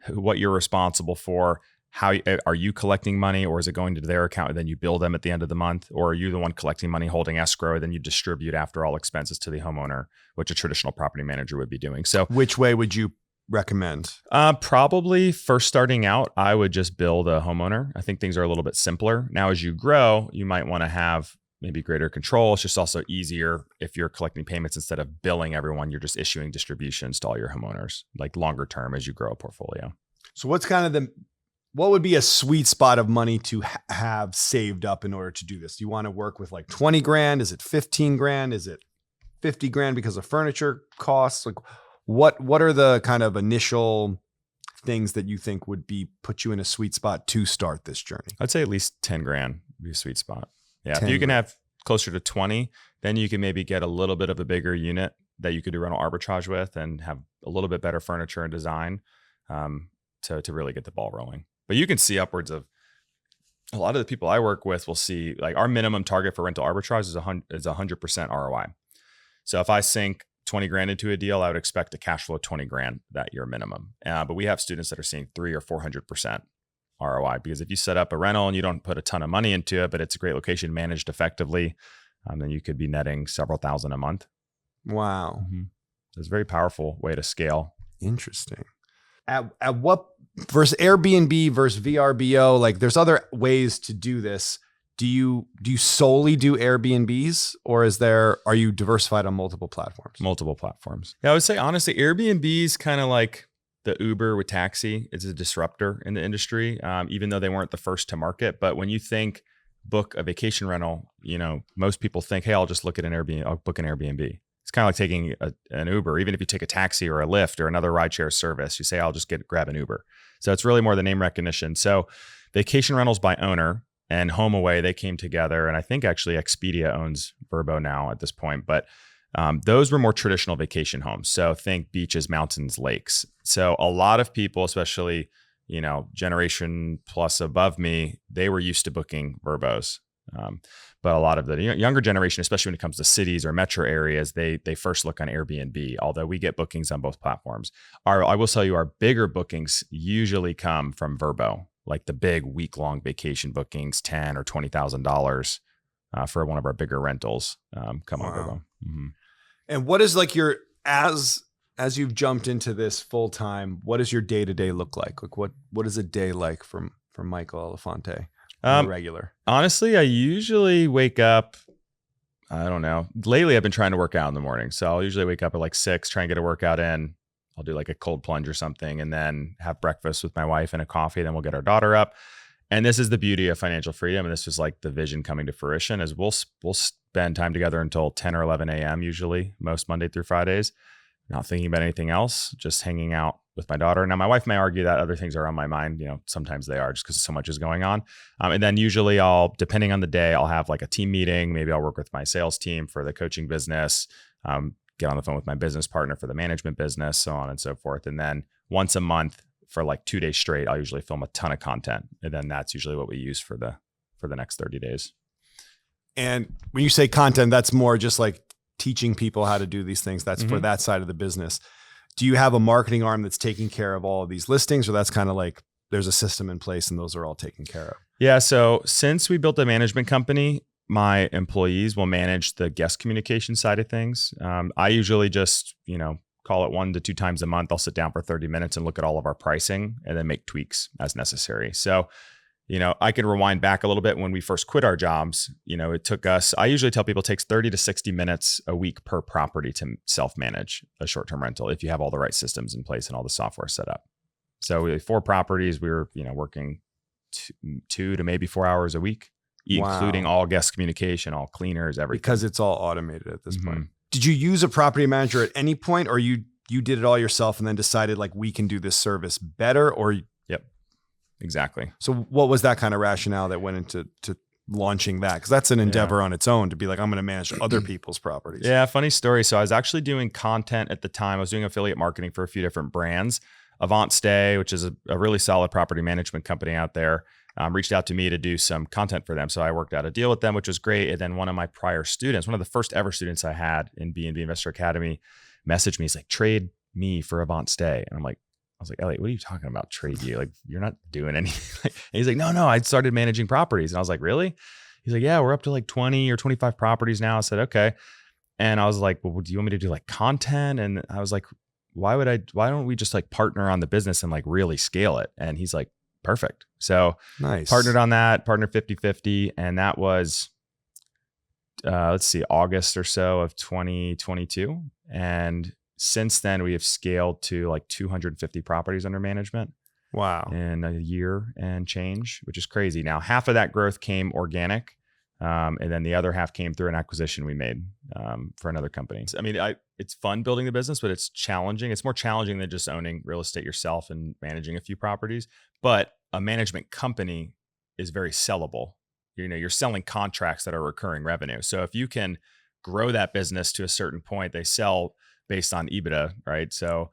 what you're responsible for, how are you collecting money, or is it going to their account and then you bill them at the end of the month, or are you the one collecting money, holding escrow, and then you distribute after all expenses to the homeowner, which a traditional property manager would be doing. So which way would you recommend? Probably first starting out, I would just build a homeowner. I think things are a little bit simpler. Now, as you grow, you might want to have maybe greater control. It's just also easier if you're collecting payments instead of billing everyone, you're just issuing distributions to all your homeowners, like longer term as you grow a portfolio. So what would be a sweet spot of money to have saved up in order to do this? Do you want to work with like 20 grand? Is it 15 grand? Is it 50 grand because of furniture costs? Like what are the kind of initial things that you think would put you in a sweet spot to start this journey? I'd say at least 10 grand would be a sweet spot. Yeah, if you can have closer to 20, then you can maybe get a little bit of a bigger unit that you could do rental arbitrage with and have a little bit better furniture and design to really get the ball rolling. But you can see upwards of, a lot of the people I work with will see, like, our minimum target for rental arbitrage is 100% ROI. So if I sink 20 grand into a deal, I would expect a cash flow 20 grand that year minimum. But we have students that are seeing 300 or 400% ROI, because if you set up a rental and you don't put a ton of money into it, but it's a great location managed effectively, then you could be netting several thousand a month. Wow. Mm-hmm. It's a very powerful way to scale. Interesting. At what versus Airbnb versus VRBO, like there's other ways to do this. Do you solely do Airbnbs, or are you diversified on multiple platforms? Multiple platforms. Yeah, I would say honestly, Airbnb is kind of like the Uber with taxi. It's a disruptor in the industry, even though they weren't the first to market. But when you think book a vacation rental, most people think, hey, I'll just look at an Airbnb. I'll book an Airbnb. It's kind of like taking an Uber. Even if you take a taxi or a Lyft or another rideshare service, you say, I'll just grab an Uber. So it's really more the name recognition. So vacation rentals by owner and HomeAway, they came together. And I think actually Expedia owns Vrbo now at this point. But those were more traditional vacation homes. So think beaches, mountains, lakes. So a lot of people, especially, generation plus above me, they were used to booking Vrbos. But a lot of the younger generation, especially when it comes to cities or metro areas, they first look on Airbnb, although we get bookings on both platforms. I will tell you, our bigger bookings usually come from Vrbo. like the big week-long vacation bookings, $10,000 or $20,000 for one of our bigger rentals come under them. Mm-hmm. And what is like your, as you've jumped into this full time, what does your day to day look like? Like what is a day like from Michael Elefante? Regular. Honestly, I usually wake up. I don't know. Lately, I've been trying to work out in the morning, so I'll usually wake up at like 6, try and get a workout in. I'll do like a cold plunge or something, and then have breakfast with my wife and a coffee. Then we'll get our daughter up. And this is the beauty of financial freedom. And this was like the vision coming to fruition is we'll spend time together until 10 or 11 a.m. usually, most Monday through Fridays, not thinking about anything else, just hanging out with my daughter. Now, my wife may argue that other things are on my mind. Sometimes they are just because so much is going on. And then usually depending on the day, I'll have like a team meeting. Maybe I'll work with my sales team for the coaching business, get on the phone with my business partner for the management business, so on and so forth. And then once a month for like 2 days straight, I'll usually film a ton of content. And then that's usually what we use for the next 30 days. And when you say content, that's more just like teaching people how to do these things. That's for that side of the business. Do you have a marketing arm that's taking care of all of these listings, or that's kind of like there's a system in place and those are all taken care of? Yeah. So since we built a management company, my employees will manage the guest communication side of things. I usually just, call it 1 to 2 times a month. I'll sit down for 30 minutes and look at all of our pricing and then make tweaks as necessary. So, I can rewind back a little bit. When we first quit our jobs, it took us, I usually tell people it takes 30 to 60 minutes a week per property to self-manage a short-term rental if you have all the right systems in place and all the software set up. So we had 4 properties. We were, working 2 to maybe 4 hours a week, including all guest communication, all cleaners, everything. Because it's all automated at this point. Did you use a property manager at any point, or you did it all yourself and then decided like we can do this service better? Or Yep, exactly. So what was that kind of rationale that went into launching that? Because that's an endeavor on its own to be like, I'm going to manage other people's properties. Yeah, funny story. So I was actually doing content at the time. I was doing affiliate marketing for a few different brands. Avant Stay, which is a really solid property management company out there, reached out to me to do some content for them. So I worked out a deal with them, which was great. And then one of my prior students, one of the first ever students I had in B&B Investor Academy, messaged me. He's like, trade me for Avant Stay. And I was like, Elliot, what are you talking about? Trade you? Like, you're not doing anything. And he's like, no, I started managing properties. And I was like, really? He's like, yeah, we're up to like 20 or 25 properties now. I said, okay. And I was like, well, do you want me to do like content? And I was like, why don't we just like partner on the business and like really scale it? And he's like, perfect. So nice. Partnered on that, partnered 50-50. And that was, August or so of 2022. And since then we have scaled to like 250 properties under management. Wow. In a year and change, which is crazy. Now, half of that growth came organic. And then the other half came through an acquisition we made for another company. I mean, it's fun building the business, but it's challenging. It's more challenging than just owning real estate yourself and managing a few properties. But a management company is very sellable. You're selling contracts that are recurring revenue. So if you can grow that business to a certain point, they sell based on EBITDA, right? So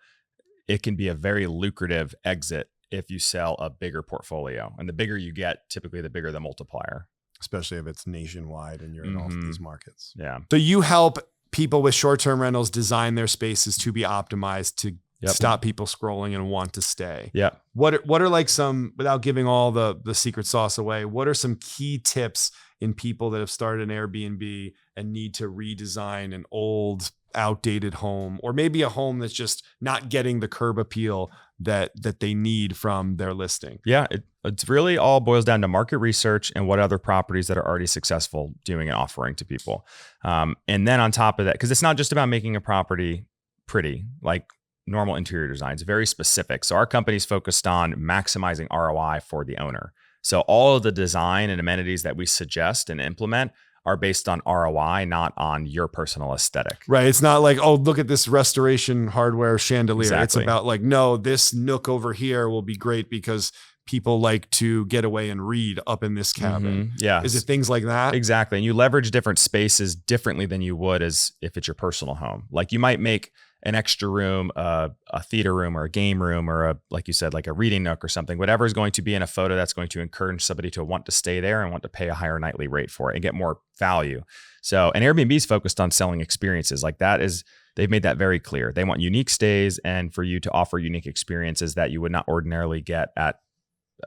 it can be a very lucrative exit if you sell a bigger portfolio. And the bigger you get, typically the bigger the multiplier. Especially if it's nationwide and you're in all of these markets. Yeah. So you help people with short-term rentals design their spaces to be optimized to stop people scrolling and want to stay. Yeah. What are like some, without giving all the secret sauce away, what are some key tips in people that have started an Airbnb and need to redesign an old, outdated home, or maybe a home that's just not getting the curb appeal that they need from their listing? Yeah, it's really all boils down to market research and what other properties that are already successful doing and offering to people. And then on top of that, because it's not just about making a property pretty, like normal interior design, it's very specific. So our company's focused on maximizing ROI for the owner. So all of the design and amenities that we suggest and implement are based on ROI, not on your personal aesthetic. Right. It's not like, oh, look at this restoration hardware chandelier. Exactly. It's about like, no, this nook over here will be great because people like to get away and read up in this cabin. Yeah. Is it things like that? Exactly. And you leverage different spaces differently than you would as if it's your personal home. Like you might make an extra room, a theater room or a game room, or like you said, like a reading nook or something, whatever is going to be in a photo that's going to encourage somebody to want to stay there and want to pay a higher nightly rate for it and get more value. So, and Airbnb is focused on selling experiences. Like that is, they've made that very clear. They want unique stays and for you to offer unique experiences that you would not ordinarily get at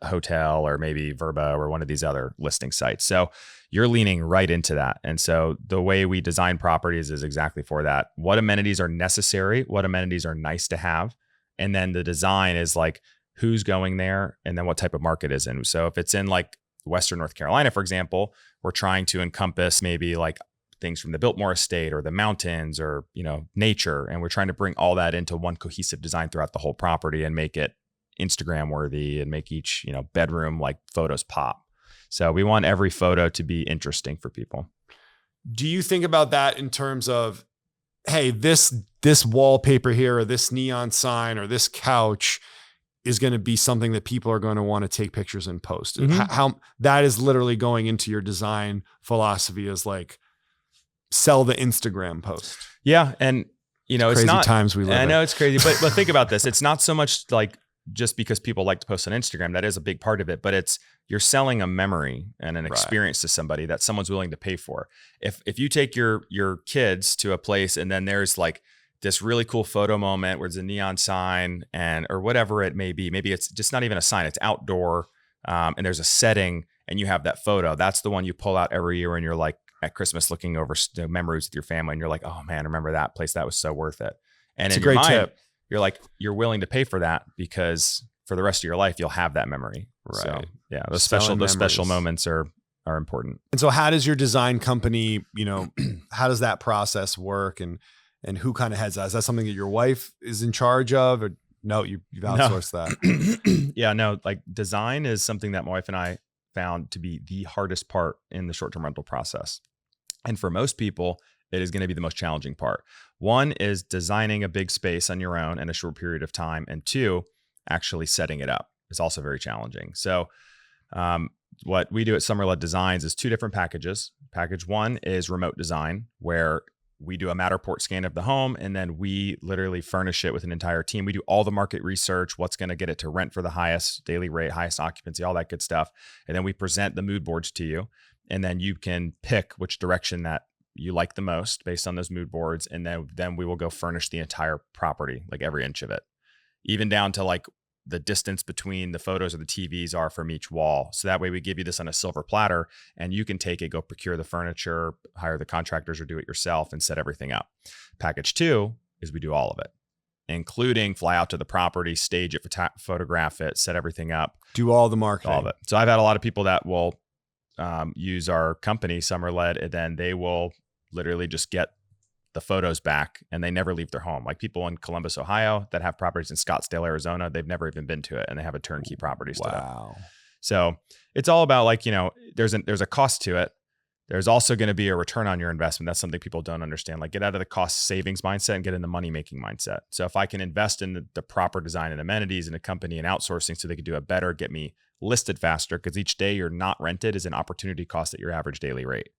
hotel or maybe Verbo or one of these other listing sites. So you're leaning right into that. And so the way we design properties is exactly for that. What amenities are necessary? What amenities are nice to have? And then the design is like who's going there and then what type of market is in. So if it's in like Western North Carolina, for example, we're trying to encompass maybe like things from the Biltmore estate or the mountains or, nature. And we're trying to bring all that into one cohesive design throughout the whole property and make it Instagram worthy and make each, bedroom like photos pop. So we want every photo to be interesting for people. Do you think about that in terms of, hey, this wallpaper here or this neon sign or this couch is going to be something that people are going to want to take pictures and post? Mm-hmm. How that is literally going into your design philosophy is like sell the Instagram post. Yeah. And it's crazy not times we live I know in. it's crazy, but think about this. It's not so much like just because people like to post on Instagram. That is a big part of it, but you're selling a memory and an experience to somebody that someone's willing to pay for. If you take your kids to a place and then there's like this really cool photo moment where there's a neon sign or whatever it may be, maybe it's just not even a sign, it's outdoor, and there's a setting and you have that photo. That's the one you pull out every year and you're like at Christmas looking over memories with your family and you're like, oh man, remember that place? That was so worth it. And in your mind, tip. You're like, you're willing to pay for that because for the rest of your life, you'll have that memory. Right. So yeah, those Selling special memories. moments are important. And so how does your design company, how does that process work and who kind of heads that? Is that something that your wife is in charge of or no, you've outsourced that? Yeah, no, like design is something that my wife and I found to be the hardest part in the short-term rental process. And for most people, it is going to be the most challenging part. One is designing a big space on your own in a short period of time. And two, actually setting it up is also very challenging. So what we do at Summerled Designs is two different packages. Package one is remote design, where we do a Matterport scan of the home and then we literally furnish it with an entire team. We do all the market research, what's going to get it to rent for the highest daily rate, highest occupancy, all that good stuff. And then we present the mood boards to you. And then you can pick which direction that you like the most based on those mood boards. And then we will go furnish the entire property, like every inch of it, even down to like the distance between the photos or the TVs are from each wall. So that way we give you this on a silver platter and you can take it, go procure the furniture, hire the contractors or do it yourself and set everything up. Package two is we do all of it, including fly out to the property, stage it, photograph it, set everything up. Do all the marketing. All of it. So I've had a lot of people that will use our company, Summerled, and then they will literally just get the photos back and they never leave their home. Like people in Columbus, Ohio that have properties in Scottsdale, Arizona, they've never even been to it and they have a turnkey property stood up. Wow. So it's all about like, there's a cost to it. There's also going to be a return on your investment. That's something people don't understand. Like get out of the cost savings mindset and get in the money making mindset. So if I can invest in the proper design and amenities in a company and outsourcing so they can do it better, get me listed faster, because each day you're not rented is an opportunity cost at your average daily rate.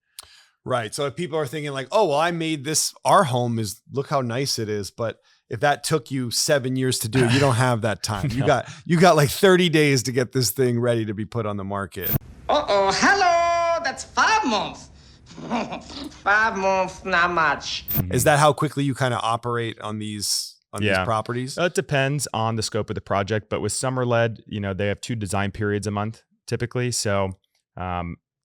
Right. So if people are thinking like, oh, well, I made this, our home is, look how nice it is. But if that took you 7 years to do, you don't have that time. No. You got like 30 days to get this thing ready to be put on the market. Uh-oh, hello, that's 5 months. 5 months, not much. Is that how quickly you kind of operate on these properties? It depends on the scope of the project, but with Summerled, they have 2 design periods a month typically. So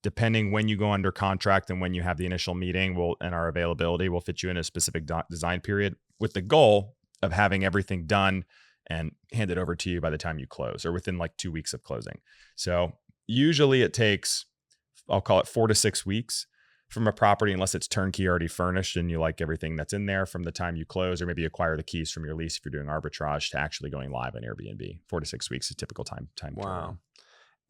depending when you go under contract and when you have the initial meeting, and our availability will fit you in a specific design period with the goal of having everything done and handed over to you by the time you close or within like 2 weeks of closing. So usually it takes, I'll call it 4 to 6 weeks from a property, unless it's turnkey already furnished and you like everything that's in there from the time you close, or maybe acquire the keys from your lease if you're doing arbitrage, to actually going live on Airbnb. 4 to 6 weeks is typical time. Wow.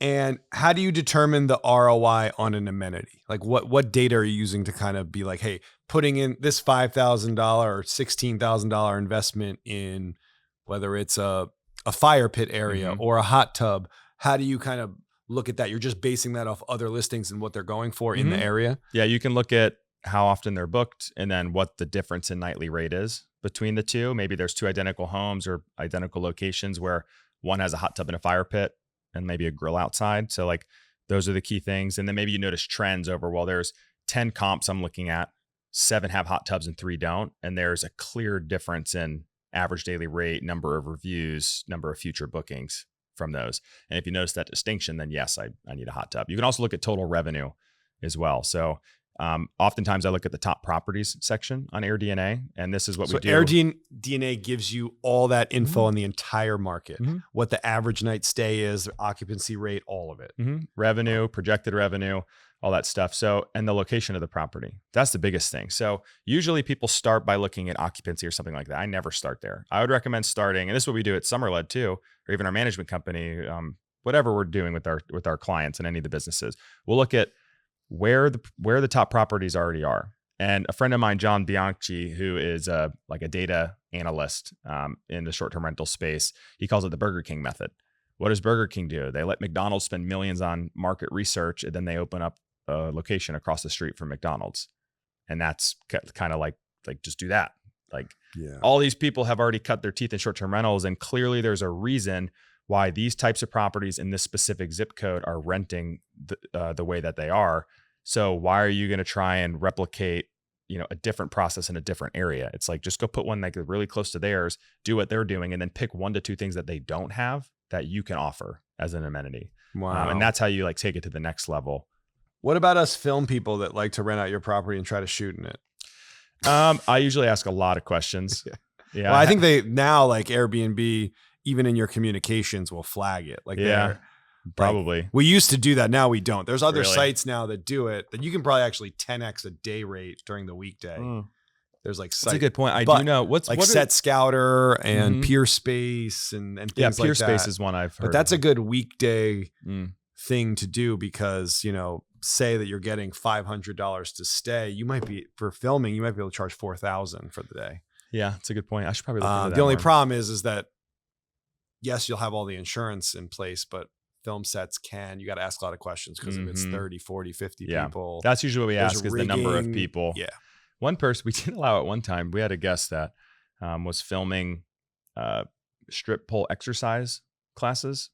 And how do you determine the ROI on an amenity? Like what data are you using to kind of be like, hey, putting in this $5,000 or $16,000 investment in whether it's a fire pit area or a hot tub, how do you kind of look at that? You're just basing that off other listings and what they're going for in the area? Yeah, you can look at how often they're booked and then what the difference in nightly rate is between the two. Maybe there's 2 identical homes or identical locations where one has a hot tub and a fire pit and maybe a grill outside. So like those are the key things. And then maybe you notice trends over, well, there's 10 comps I'm looking at, 7 have hot tubs and 3 don't. And there's a clear difference in average daily rate, number of reviews, number of future bookings from those. And if you notice that distinction, then yes, I need a hot tub. You can also look at total revenue as well. So oftentimes I look at the top properties section on AirDNA, and this is what we do. AirDNA gives you all that info on the entire market, what the average night stay is, occupancy rate, all of it. Revenue, projected revenue, all that stuff. So, and the location of the property. That's the biggest thing. So usually people start by looking at occupancy or something like that. I never start there. I would recommend starting, and this is what we do at Summerled too, or even our management company, whatever we're doing with our clients and any of the businesses. We'll look at where the top properties already are. And a friend of mine, John Bianchi, who is like a data analyst in the short-term rental space, he calls it the Burger King method. What does Burger King do? They let McDonald's spend millions on market research, and then they open up a location across the street from McDonald's. And that's kind of like just do that. Like all these people have already cut their teeth in short-term rentals, and clearly there's a reason why these types of properties in this specific zip code are renting the way that they are. So why are you going to try and replicate, a different process in a different area? It's like, just go put one like really close to theirs, do what they're doing, and then pick 1 to 2 things that they don't have that you can offer as an amenity. Wow. And that's how you like take it to the next level. What about us film people that like to rent out your property and try to shoot in it? I usually ask a lot of questions. Yeah. Well, I think they now, like Airbnb, even in your communications, will flag it. Like, probably. Like, we used to do that. Now we don't. There's other Really? sites now that do it that you can probably actually 10x a day rate during the weekday. There's like That's a good point. I do know what's like Set Scouter and Peer Space and things like that. Peer Space is one I've heard. But that's a good weekday thing to do because, say that you're getting $500 to stay, you might be for filming, you might be able to charge $4,000 for the day. Yeah, that's a good point. I should probably look into that the only more. problem is that yes, you'll have all the insurance in place, but film sets you got to ask a lot of questions because if it's 30, 40, 50 people. That's usually what we there's ask is the number of people. Yeah. One person we did allow at one time, we had a guest that was filming strip pole exercise classes.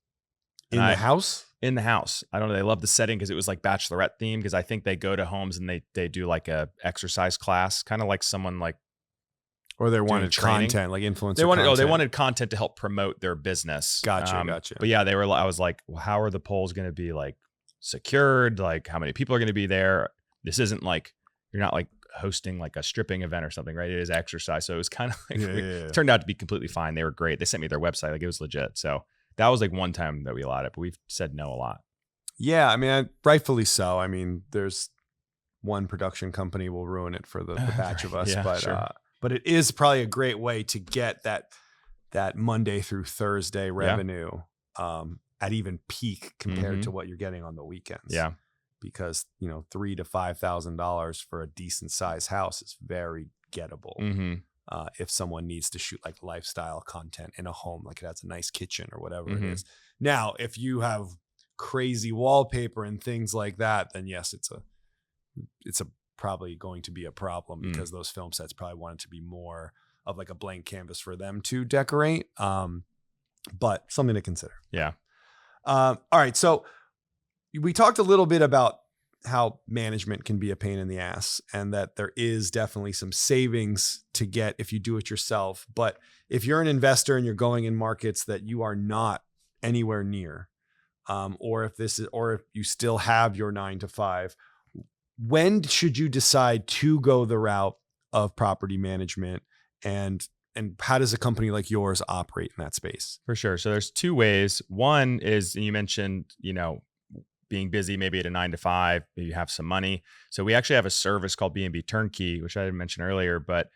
In the house? In the house. I don't know. They love the setting because it was like bachelorette theme, because I think they go to homes and they do like a exercise class, kind of like someone like, or they wanted training. Content, like influencer They wanted, content. they wanted content to help promote their business. Gotcha. But yeah, I was like, well, how are the poles going to be like secured? Like how many people are going to be there? This isn't like, you're not like hosting like a stripping event or something, right? It is exercise. So it was kind of like, it turned out to be completely fine. They were great. They sent me their website. Like it was legit. So that was like one time that we allowed it, but we've said no a lot. Yeah. I mean, rightfully so. I mean, there's one production company will ruin it for the batch of us, Yeah, but, sure. But it is probably a great way to get that Monday through Thursday revenue at even peak compared to what you're getting on the weekends. Yeah. Because, $3,000 to $5,000 for a decent size house is very gettable. If someone needs to shoot like lifestyle content in a home, like it has a nice kitchen or whatever it is. Now, if you have crazy wallpaper and things like that, then yes, it's a probably going to be a problem because those film sets probably want it to be more of like a blank canvas for them to decorate. But something to consider. Yeah. All right. So we talked a little bit about how management can be a pain in the ass and that there is definitely some savings to get if you do it yourself. But if you're an investor and you're going in markets that you are not anywhere near, or if you still have your 9 to 5, when should you decide to go the route of property management, and how does a company like yours operate in that space? For sure. So there's 2 ways. One is, you mentioned, being busy, maybe at a 9 to 5, maybe you have some money. So we actually have a service called B&B Turnkey, which I didn't mention earlier, but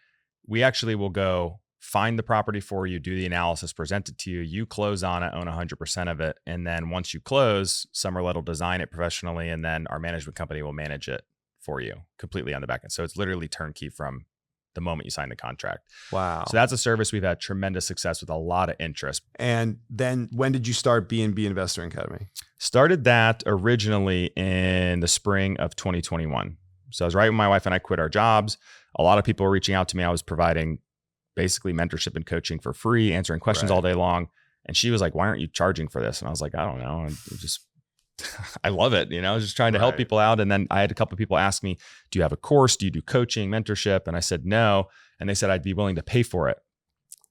we actually will go find the property for you, do the analysis, present it to you, you close on it, own 100% of it. And then once you close, Summerled will design it professionally, and then our management company will manage it for you completely on the back end. So it's literally turnkey from the moment you sign the contract. Wow. So that's a service we've had tremendous success with, a lot of interest. And then when did you start B&B Investor Academy? Started that originally in the spring of 2021. So I was right when my wife and I quit our jobs. A lot of people were reaching out to me. I was providing basically mentorship and coaching for free, answering questions all day long. And she was like, why aren't you charging for this? And I was like, I don't know. And I love it. Just trying to help people out. And then I had a couple of people ask me, do you have a course? Do you do coaching, mentorship? And I said, no. And they said, I'd be willing to pay for it.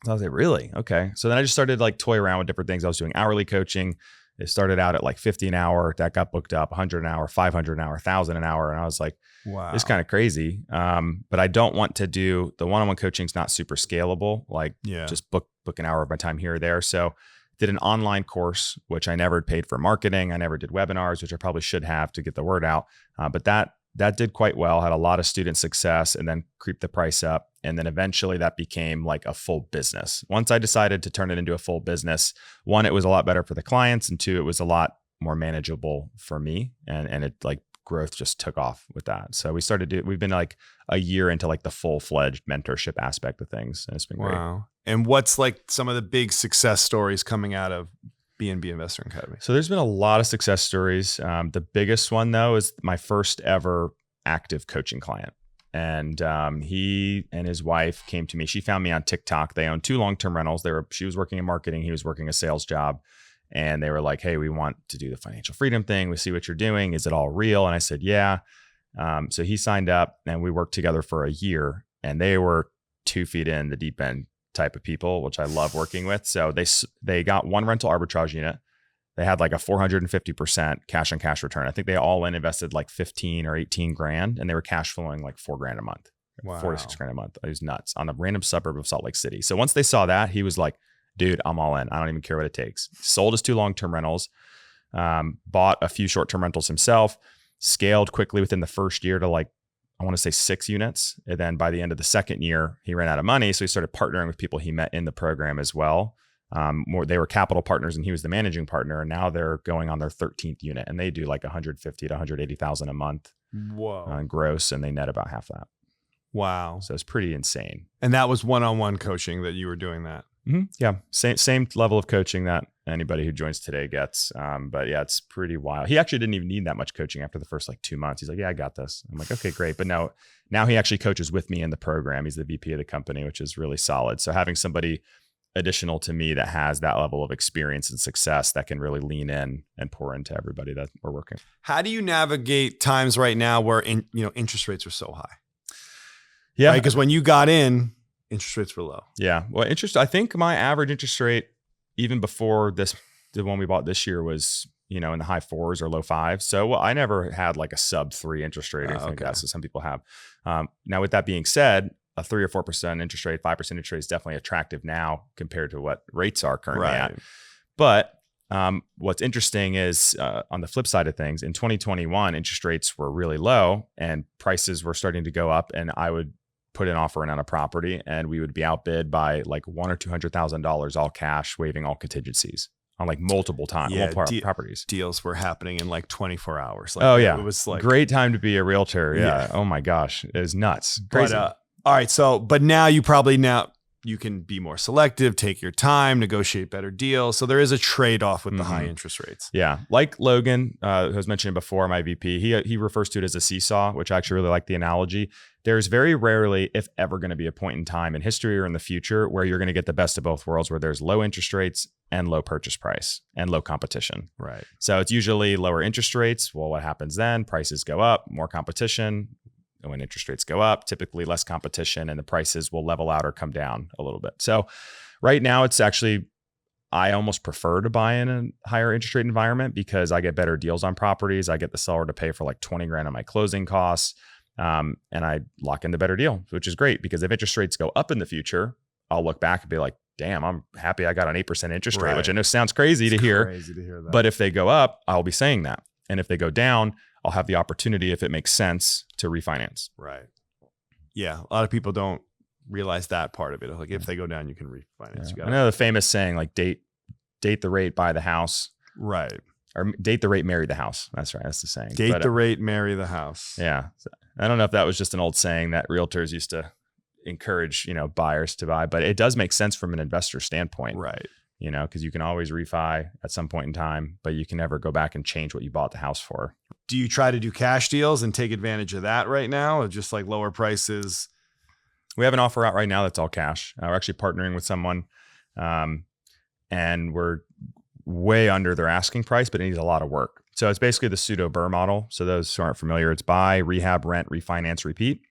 So I was like, really? Okay. So then I just started like toy around with different things. I was doing hourly coaching. It started out at like 50 an hour. That got booked up 100 an hour, 500 an hour, 1,000 an hour. And I was like, Wow. it's kind of crazy. But I don't want to do the one-on-one coaching is not super scalable. Like just book an hour of my time here or there. So did an online course, which I never paid for marketing. I never did webinars, which I probably should have to get the word out. But that did quite well, had a lot of student success, and then creeped the price up. And then eventually that became like a full business. Once I decided to turn it into a full business, one, it was a lot better for the clients, and two, it was a lot more manageable for me. And it like growth just took off with that. So we've been like a year into like the full-fledged mentorship aspect of things. And it's been great. Wow. And what's like some of the big success stories coming out of BNB Investor Academy? So there's been a lot of success stories. The biggest one though is my first ever active coaching client. And he and his wife came to me. She found me on TikTok. They own 2 long-term rentals. She was working in marketing. He was working a sales job. And they were like, hey, we want to do the financial freedom thing. We see what you're doing. Is it all real? And I said, yeah. So he signed up and we worked together for a year, and they were 2 feet in the deep end type of people, which I love working with. So they got 1 rental arbitrage unit. They had like a 450% cash on cash return. I think they all in invested like 15 or 18 grand, and they were cash flowing like $4,000 a month, Wow. 4 to 6 grand a month. It was nuts on a random suburb of Salt Lake City. So once they saw that, he was like, dude, I'm all in. I don't even care what it takes. Sold his 2 long-term rentals, bought a few short-term rentals himself, scaled quickly within the first year to like, I want to say 6 units. And then by the end of the second year, he ran out of money. So he started partnering with people he met in the program as well. They were capital partners and he was the managing partner. And now they're going on their 13th unit, and they do like 150 to 180,000 a month. Whoa. Gross, and they net about half that. Wow. So it's pretty insane. And that was one-on-one coaching that you were doing that. Mm-hmm. Yeah. Same level of coaching that anybody who joins today gets. But yeah, it's pretty wild. He actually didn't even need that much coaching after the first like 2 months. He's like, yeah, I got this. I'm like, okay, great. But now he actually coaches with me in the program. He's the VP of the company, which is really solid. So having somebody additional to me that has that level of experience and success that can really lean in and pour into everybody that we're working. How do you navigate times right now where interest rates are so high? Yeah. Right? Because when you got in, interest rates were low. Yeah. Well, I think my average interest rate, even before the one we bought this year, was, in the high 4s or low 5s. So I never had like a sub 3 interest rate or anything like that. So some people have. Now, with that being said, a 3 or 4% interest rate, 5% interest rate is definitely attractive now compared to what rates are currently at. But what's interesting is on the flip side of things, in 2021, interest rates were really low and prices were starting to go up, and I would put an offer in on a property and we would be outbid by like $100,000 or $200,000 all cash, waiving all contingencies on like multiple properties. Deals were happening in like 24 hours. Like, it was like great time to be a realtor. Yeah. Oh my gosh, it was nuts. Crazy. But, all right. But now you can be more selective, take your time, negotiate better deals. So there is a trade-off with the high interest rates. Yeah. Like Logan, who I was mentioning before, my VP, he refers to it as a seesaw, which I actually really like the analogy. There's very rarely, if ever, going to be a point in time in history or in the future where you're going to get the best of both worlds, where there's low interest rates and low purchase price and low competition. Right. So it's usually lower interest rates. Well, what happens then? Prices go up, more competition. And when interest rates go up, typically less competition, and the prices will level out or come down a little bit. So right now, it's actually, I almost prefer to buy in a higher interest rate environment because I get better deals on properties. I get the seller to pay for like 20 grand on my closing costs. And I lock in the better deal, which is great because if interest rates go up in the future, I'll look back and be like, damn, I'm happy I got an 8% interest rate, which I know sounds crazy to hear. Crazy to hear that. But if they go up, I'll be saying that. And if they go down, I'll have the opportunity, if it makes sense, to refinance. Right. Yeah. A lot of people don't realize that part of it. Like if they go down, you can refinance. I know the famous saying, like date the rate, buy the house. Right. Or date the rate, marry the house. That's right. That's the saying. Date the rate, marry the house. Yeah. I don't know if that was just an old saying that realtors used to encourage, buyers to buy, but it does make sense from an investor standpoint. Right. Because you can always refi at some point in time, but you can never go back and change what you bought the house for. Do you try to do cash deals and take advantage of that right now, or just like lower prices? We have an offer out right now that's all cash. We're actually partnering with someone, and we're way under their asking price, but it needs a lot of work. So it's basically the pseudo BRRRR model. So those who aren't familiar, it's buy, rehab, rent, refinance, repeat.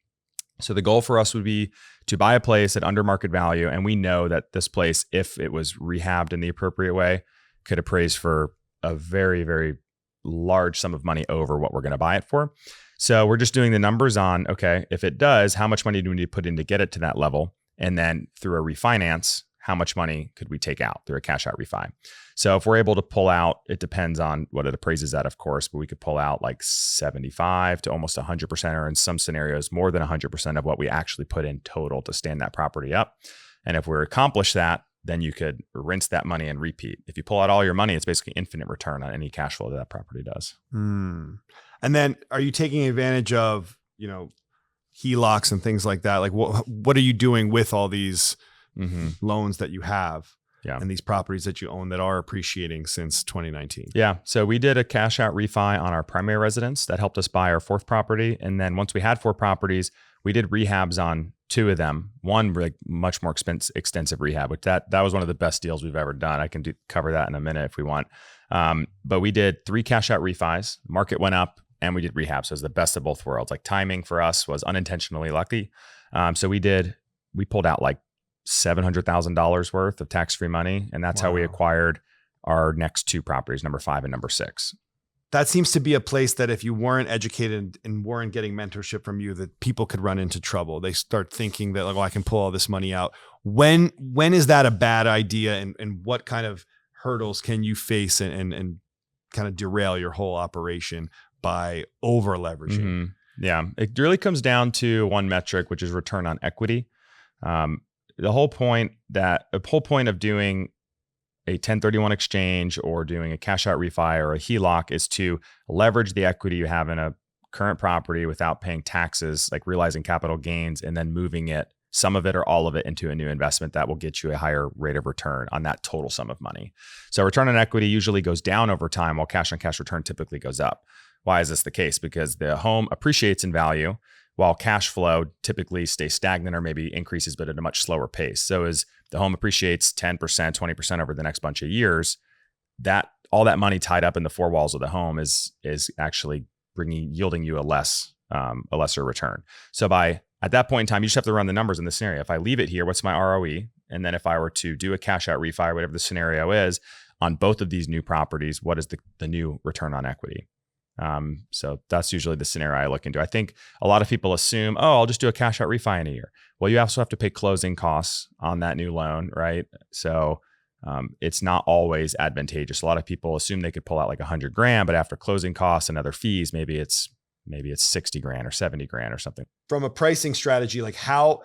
So the goal for us would be to buy a place at under market value. And we know that this place, if it was rehabbed in the appropriate way, could appraise for a very, very large sum of money over what we're going to buy it for. So we're just doing the numbers on, okay, if it does, how much money do we need to put in to get it to that level? And then through a refinance, how much money could we take out through a cash out refi? So if we're able to pull out, it depends on what it appraises at, of course, but we could pull out like 75 to almost 100%, or in some scenarios, more than 100% of what we actually put in total to stand that property up. And if we accomplish that, then you could rinse that money and repeat. If you pull out all your money, it's basically infinite return on any cash flow that property does. And then are you taking advantage of, HELOCs and things like that? Like what are you doing with all these loans that you have and these properties that you own that are appreciating since 2019? Yeah. So we did a cash out refi on our primary residence that helped us buy our fourth property. And then once we had 4 properties, we did rehabs on 2 of them. One like much more extensive rehab, which that was one of the best deals we've ever done. I can cover that in a minute if we want. But we did 3 cash out refis. Market went up and we did rehab. So it was the best of both worlds. Like timing for us was unintentionally lucky. So we pulled out like $700,000 worth of tax-free money. And that's how we acquired our next 2 properties, number 5 and number 6. That seems to be a place that if you weren't educated and weren't getting mentorship from you, that people could run into trouble. They start thinking that like, I can pull all this money out. When is that a bad idea? And what kind of hurdles can you face and kind of derail your whole operation by over leveraging? Yeah, it really comes down to one metric, which is return on equity. The whole point of doing a 1031 exchange or doing a cash out refi or a HELOC is to leverage the equity you have in a current property without paying taxes, like realizing capital gains and then moving it, some of it or all of it, into a new investment that will get you a higher rate of return on that total sum of money. So return on equity usually goes down over time while cash on cash return typically goes up. Why is this the case? Because the home appreciates in value while cash flow typically stays stagnant or maybe increases, but at a much slower pace. So as the home appreciates 10%, 20% over the next bunch of years, that all that money tied up in the 4 walls of the home is actually yielding you a lesser return. So at that point in time, you just have to run the numbers in this scenario. If I leave it here, what's my ROE? And then if I were to do a cash out refi, or whatever the scenario is, on both of these new properties, what is the new return on equity? So that's usually the scenario I look into. I think a lot of people assume, I'll just do a cash out refi in a year. Well, you also have to pay closing costs on that new loan, right? So it's not always advantageous. A lot of people assume they could pull out like $100,000, but after closing costs and other fees, maybe it's $60,000 or $70,000 or something. From a pricing strategy, like how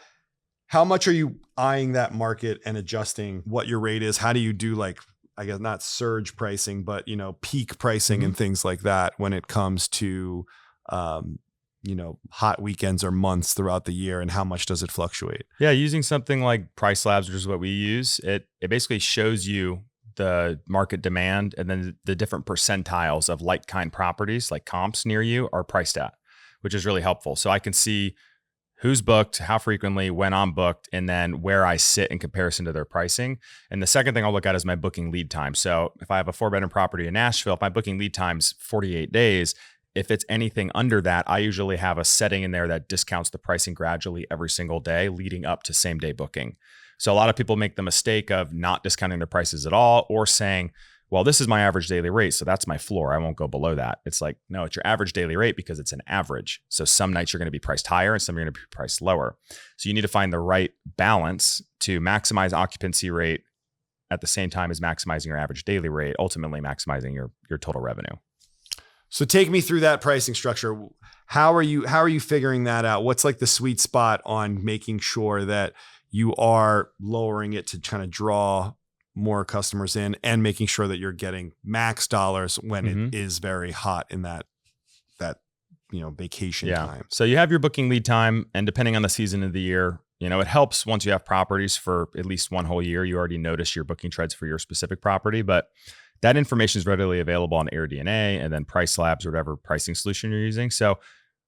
much are you eyeing that market and adjusting what your rate is? How do you do like, I guess not surge pricing, but peak pricing and things like that when it comes to hot weekends or months throughout the year, and how much does it fluctuate? Yeah, using something like Price Labs, which is what we use, it basically shows you the market demand and then the different percentiles of like kind properties, like comps near you, are priced at, which is really helpful. So I can see who's booked, how frequently, when I'm booked, and then where I sit in comparison to their pricing. And the second thing I'll look at is my booking lead time. So if I have a 4-bedroom property in Nashville, if my booking lead time's 48 days, if it's anything under that, I usually have a setting in there that discounts the pricing gradually every single day leading up to same day booking. So a lot of people make the mistake of not discounting their prices at all, or saying, well, this is my average daily rate, so that's my floor. I won't go below that. It's like, no, it's your average daily rate because it's an average. So some nights you're going to be priced higher and some you're going to be priced lower. So you need to find the right balance to maximize occupancy rate at the same time as maximizing your average daily rate, ultimately maximizing your total revenue. So take me through that pricing structure. How are you figuring that out? What's like the sweet spot on making sure that you are lowering it to kind of draw more customers in and making sure that you're getting max dollars when it is very hot in that vacation time? So you have your booking lead time, and depending on the season of the year, it helps once you have properties for at least one whole year. You already notice your booking trends for your specific property, but that information is readily available on AirDNA and then Price Labs or whatever pricing solution you're using. So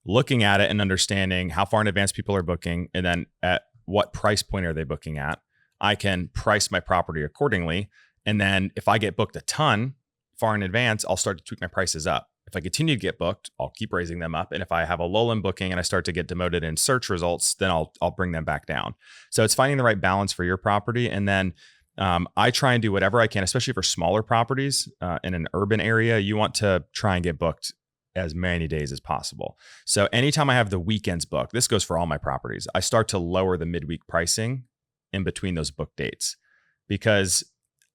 looking at it and understanding how far in advance people are booking, and then at what price point are they booking at, I can price my property accordingly. And then if I get booked a ton far in advance, I'll start to tweak my prices up. If I continue to get booked, I'll keep raising them up. And if I have a lull in booking and I start to get demoted in search results, then I'll bring them back down. So it's finding the right balance for your property. And then I try and do whatever I can, especially for smaller properties in an urban area. You want to try and get booked as many days as possible. So anytime I have the weekends booked, this goes for all my properties, I start to lower the midweek pricing in between those book dates, because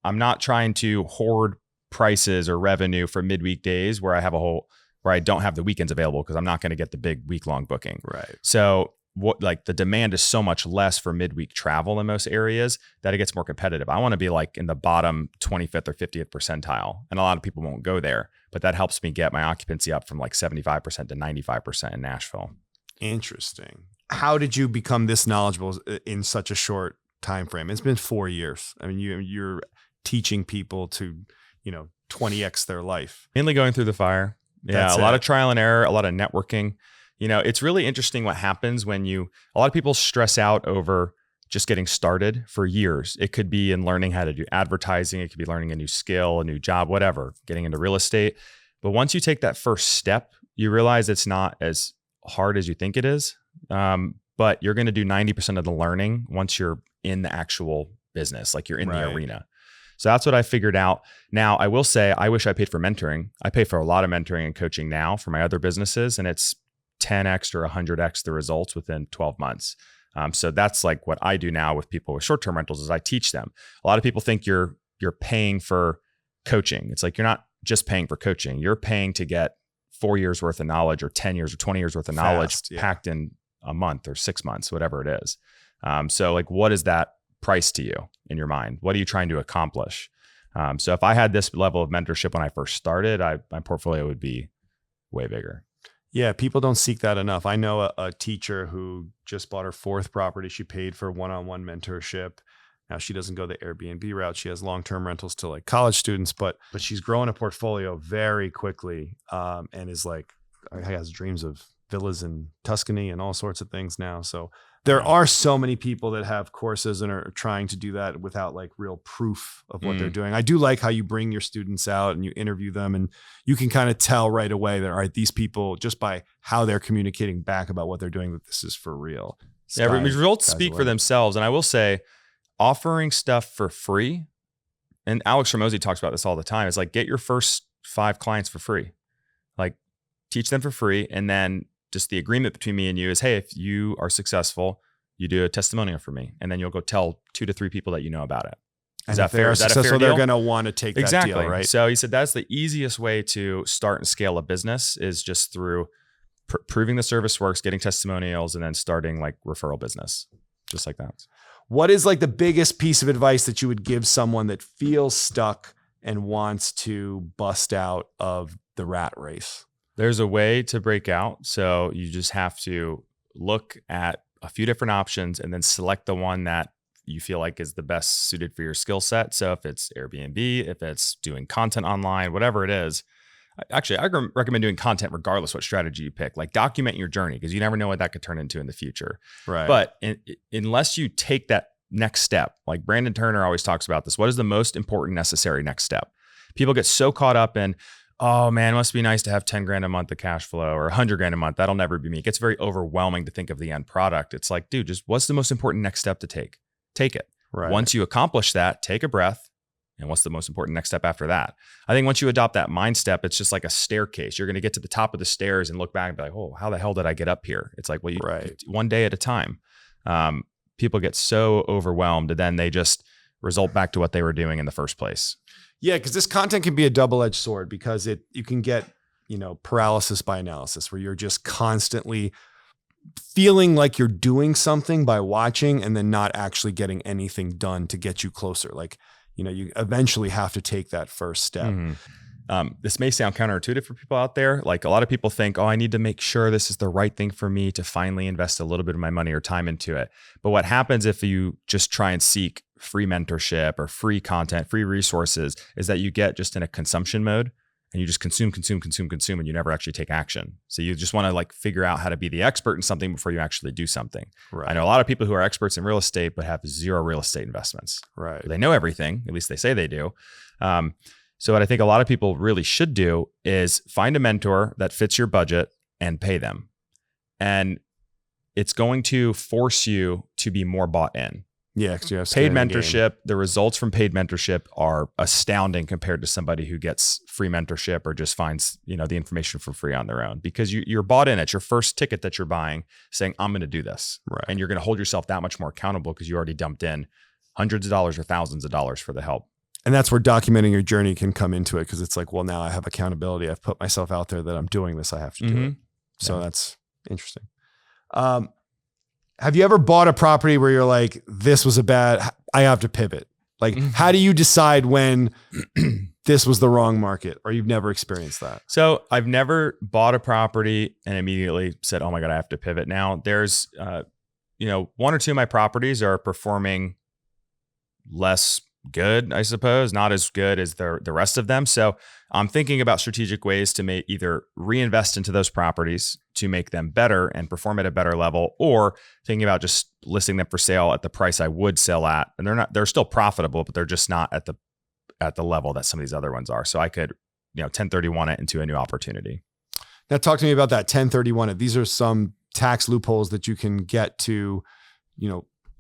I'm not trying to hoard prices or revenue for midweek days where I don't have the weekends available, because I'm not going to get the big week-long booking. Right. So the demand is so much less for midweek travel in most areas that it gets more competitive. I want to be like in the bottom 25th or 50th percentile. And a lot of people won't go there, but that helps me get my occupancy up from like 75% to 95% in Nashville. Interesting. How did you become this knowledgeable in such a short time frame? It's been 4 years. I mean, you're teaching people to, 20x their life. Mainly going through the fire. Yeah, That's a lot it. of trial and error, a lot of networking. It's really interesting what happens when a lot of people stress out over just getting started for years. It could be in learning how to do advertising. It could be learning a new skill, a new job, whatever, getting into real estate. But once you take that first step, you realize it's not as hard as you think it is. But you're going to do 90% of the learning once you're in the actual business, like you're in the arena. So that's what I figured out. Now, I will say, I wish I paid for mentoring. I pay for a lot of mentoring and coaching now for my other businesses, and it's 10x or 100x the results within 12 months. So that's like what I do now with people with short-term rentals is I teach them. A lot of people think you're paying for coaching. It's like, you're not just paying for coaching. You're paying to get 4 years worth of knowledge or 10 years or 20 years worth of knowledge packed in a month or 6 months, whatever it is. So like, what is that price to you in your mind? What are you trying to accomplish? So if I had this level of mentorship when I first started, my portfolio would be way bigger. Yeah, people don't seek that enough. I know a teacher who just bought her 4th property. She paid for one-on-one mentorship. Now she doesn't go the Airbnb route. She has long-term rentals to like college students, but she's growing a portfolio very quickly, and is like, has dreams of villas in Tuscany and all sorts of things now. So there are so many people that have courses and are trying to do that without like real proof of what they're doing. I do like how you bring your students out and you interview them, and you can kind of tell right away that, all right, these people, just by how they're communicating back about what they're doing, that this is for real. Results speak for themselves. And I will say, offering stuff for free, and Alex Ramosi talks about this all the time, is like, get your first 5 clients for free. Like, teach them for free, and then just the agreement between me and you is, hey, if you are successful, you do a testimonial for me, and then you'll go tell 2 to 3 people that you know about it. Is that fair? Is that a fair deal? They're going to want to take that deal, right? So he said that's the easiest way to start and scale a business, is just through proving the service works, getting testimonials, and then starting like referral business, just like that. What is like the biggest piece of advice that you would give someone that feels stuck and wants to bust out of the rat race? There's a way to break out. So you just have to look at a few different options and then select the one that you feel like is the best suited for your skill set. So if it's Airbnb, if it's doing content online, whatever it is, actually, I recommend doing content regardless what strategy you pick. Like, document your journey, because you never know what that could turn into in the future. Right. But unless you take that next step, like Brandon Turner always talks about this, what is the most important necessary next step? People get so caught up in, oh man, it must be nice to have 10 grand a month of cash flow or 100 grand a month. That'll never be me. It gets very overwhelming to think of the end product. It's like, dude, just what's the most important next step to take? Take it. Right. Once you accomplish that, take a breath. And what's the most important next step after that? I think once you adopt that mind step, it's just like a staircase. You're going to get to the top of the stairs and look back and be like, oh, how the hell did I get up here? It's like, well, one day at a time. People get so overwhelmed, and then they just result back to what they were doing in the first place. Yeah, because this content can be a double-edged sword, because you can get, paralysis by analysis, where you're just constantly feeling like you're doing something by watching and then not actually getting anything done to get you closer. Like, you eventually have to take that first step. Mm-hmm. This may sound counterintuitive for people out there. Like, a lot of people think, oh, I need to make sure this is the right thing for me to finally invest a little bit of my money or time into it. But what happens if you just try and seek free mentorship or free content, free resources, is that you get just in a consumption mode, and you just consume, and you never actually take action. So you just want to like figure out how to be the expert in something before you actually do something. Right. I know a lot of people who are experts in real estate, but have 0 real estate investments. Right. They know everything. At least they say they do. So what I think a lot of people really should do is find a mentor that fits your budget and pay them. And it's going to force you to be more bought in. Yeah, 'cause you have Paid skin in the game. mentorship, the results from paid mentorship are astounding compared to somebody who gets free mentorship or just finds, the information for free on their own, because you're bought in. It's your first ticket that you're buying saying, I'm going to do this. Right. And you're going to hold yourself that much more accountable because you already dumped in hundreds of dollars or thousands of dollars for the help. And that's where documenting your journey can come into it, because it's like, well, now I have accountability. I've put myself out there that I'm doing this. I have to do it. So that's interesting. Have you ever bought a property where you're like, this was I have to pivot? Like, how do you decide when this was the wrong market, or you've never experienced that? So I've never bought a property and immediately said, oh my God, I have to pivot now. There's, one or two of my properties are performing less good, I suppose, not as good as the rest of them. So I'm thinking about strategic ways to either reinvest into those properties to make them better and perform at a better level, or thinking about just listing them for sale at the price I would sell at. And they're still profitable, but they're just not at the level that some of these other ones are. So I could, 1031 it into a new opportunity. Now talk to me about that 1031. These are some tax loopholes that you can get to,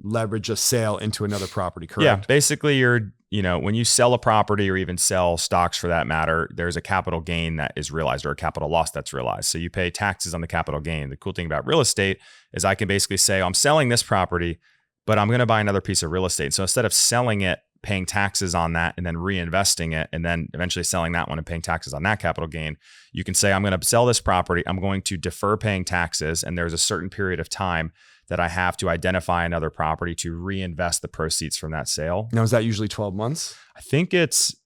leverage a sale into another property, correct? Yeah, basically when you sell a property or even sell stocks for that matter, there's a capital gain that is realized or a capital loss that's realized. So you pay taxes on the capital gain. The cool thing about real estate is I can basically say, I'm selling this property, but I'm going to buy another piece of real estate. So instead of selling it, paying taxes on that, and then reinvesting it, and then eventually selling that one and paying taxes on that capital gain, you can say, I'm going to sell this property. I'm going to defer paying taxes. And there's a certain period of time that I have to identify another property to reinvest the proceeds from that sale. Now, is that usually 12 months? I think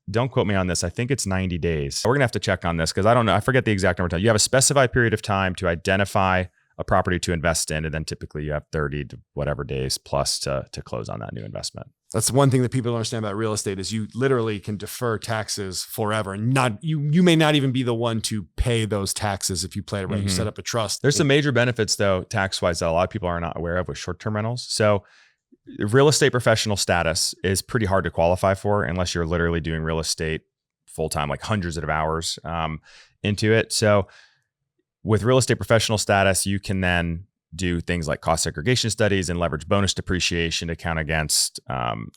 don't quote me on this, I think it's 90 days. We're going to have to check on this because I don't know. I forget the exact number of time. You have a specified period of time to identify a property to invest in, and then typically you have 30 to whatever days plus to close on that new investment. That's one thing that people don't understand about real estate is you literally can defer taxes forever, and you may not even be the one to pay those taxes if you play it right. You set up a trust. There's some major benefits though, tax-wise, that a lot of people are not aware of with short-term rentals. So real estate professional status is pretty hard to qualify for unless you're literally doing real estate full-time, like hundreds of hours into it. So with real estate professional status, you can then do things like cost segregation studies and leverage bonus depreciation to count against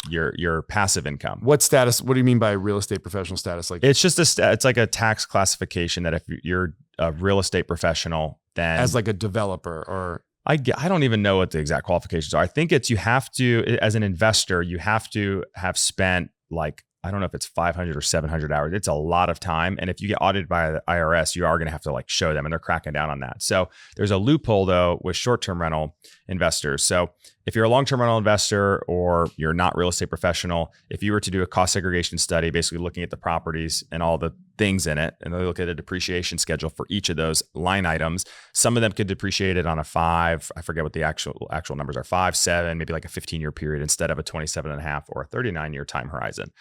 your passive income. What status? What do you mean by real estate professional status? Like it's just it's like a tax classification that if you're a real estate professional, then as like a developer, or I don't even know what the exact qualifications are. I think you have to, as an investor, you have to have spent like, I don't know if it's 500 or 700 hours. It's a lot of time. And if you get audited by the IRS, you are going to have to like show them, and they're cracking down on that. So there's a loophole though with short-term rental investors. So if you're a long-term rental investor or you're not real estate professional, if you were to do a cost segregation study, basically looking at the properties and all the things in it, and they look at a depreciation schedule for each of those line items, some of them could depreciate it on a 5, I forget what the actual numbers are, 5, 7, maybe like a 15-year period instead of a 27.5 or a 39-year time horizon.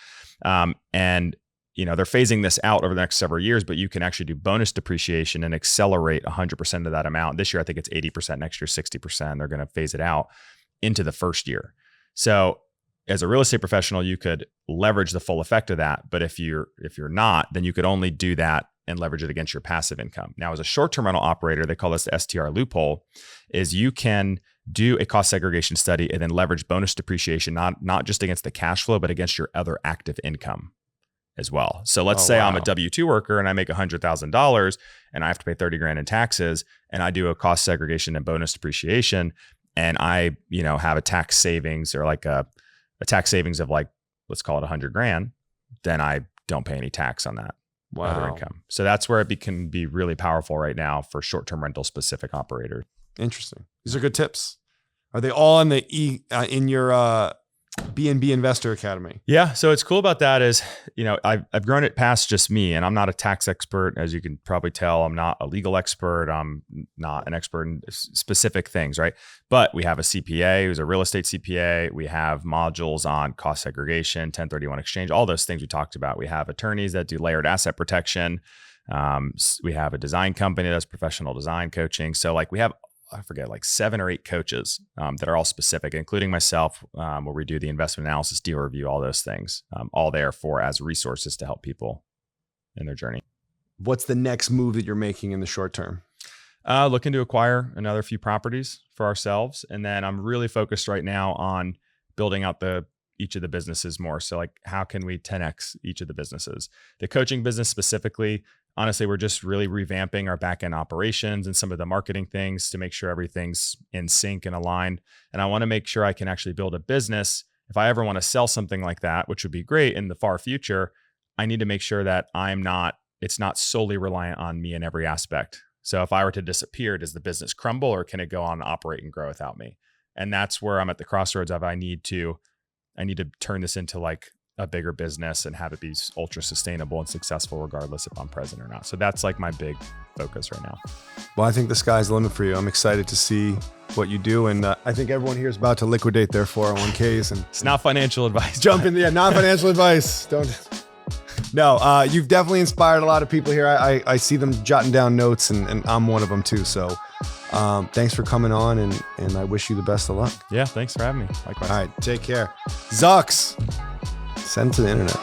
And they're phasing this out over the next several years, but you can actually do bonus depreciation and accelerate 100% of that amount. This year, I think it's 80%, next year, 60%. They're going to phase it out into the first year. So as a real estate professional, you could leverage the full effect of that. But if you're not, then you could only do that and leverage it against your passive income. Now, as a short-term rental operator, they call this the STR loophole, is you can do a cost segregation study and then leverage bonus depreciation, not just against the cash flow, but against your other active income as well. So let's say I'm a W-2 worker and I make $100,000 and I have to pay $30,000 in taxes, and I do a cost segregation and bonus depreciation, and I, have a tax savings or like a tax savings of like, let's call it $100,000, then I don't pay any tax on that other income. So that's where it can be really powerful right now for short-term rental specific operators. Interesting. These are good tips. Are they all in in your B&B Investor Academy? Yeah. So what's cool about that is, I've grown it past just me, and I'm not a tax expert. As you can probably tell, I'm not a legal expert. I'm not an expert in specific things, right? But we have a CPA who's a real estate CPA. We have modules on cost segregation, 1031 exchange, all those things we talked about. We have attorneys that do layered asset protection. We have a design company that does professional design coaching. So like we have I forget, like 7 or 8 coaches that are all specific, including myself, where we do the investment analysis, deal review, all those things, all there for as resources to help people in their journey. What's the next move that you're making in the short term? Looking to acquire another few properties for ourselves. And then I'm really focused right now on building out each of the businesses more. So like, how can we 10X each of the businesses? The coaching business specifically, honestly, we're just really revamping our back-end operations and some of the marketing things to make sure everything's in sync and aligned. And I want to make sure I can actually build a business. If I ever want to sell something like that, which would be great in the far future, I need to make sure that it's not solely reliant on me in every aspect. So if I were to disappear, does the business crumble or can it go on and operate and grow without me? And that's where I'm at the crossroads of I need to turn this into like a bigger business and have it be ultra sustainable and successful regardless if I'm present or not. So that's like my big focus right now. Well, I think the sky's the limit for you. I'm excited to see what you do. And I think everyone here is about to liquidate their 401ks. And it's not financial advice. Jump in. Yeah, not financial advice. No, you've definitely inspired a lot of people here. I see them jotting down notes and I'm one of them too. So thanks for coming on and I wish you the best of luck. Yeah, thanks for having me. Likewise. All right, take care. Zucks, send to the internet.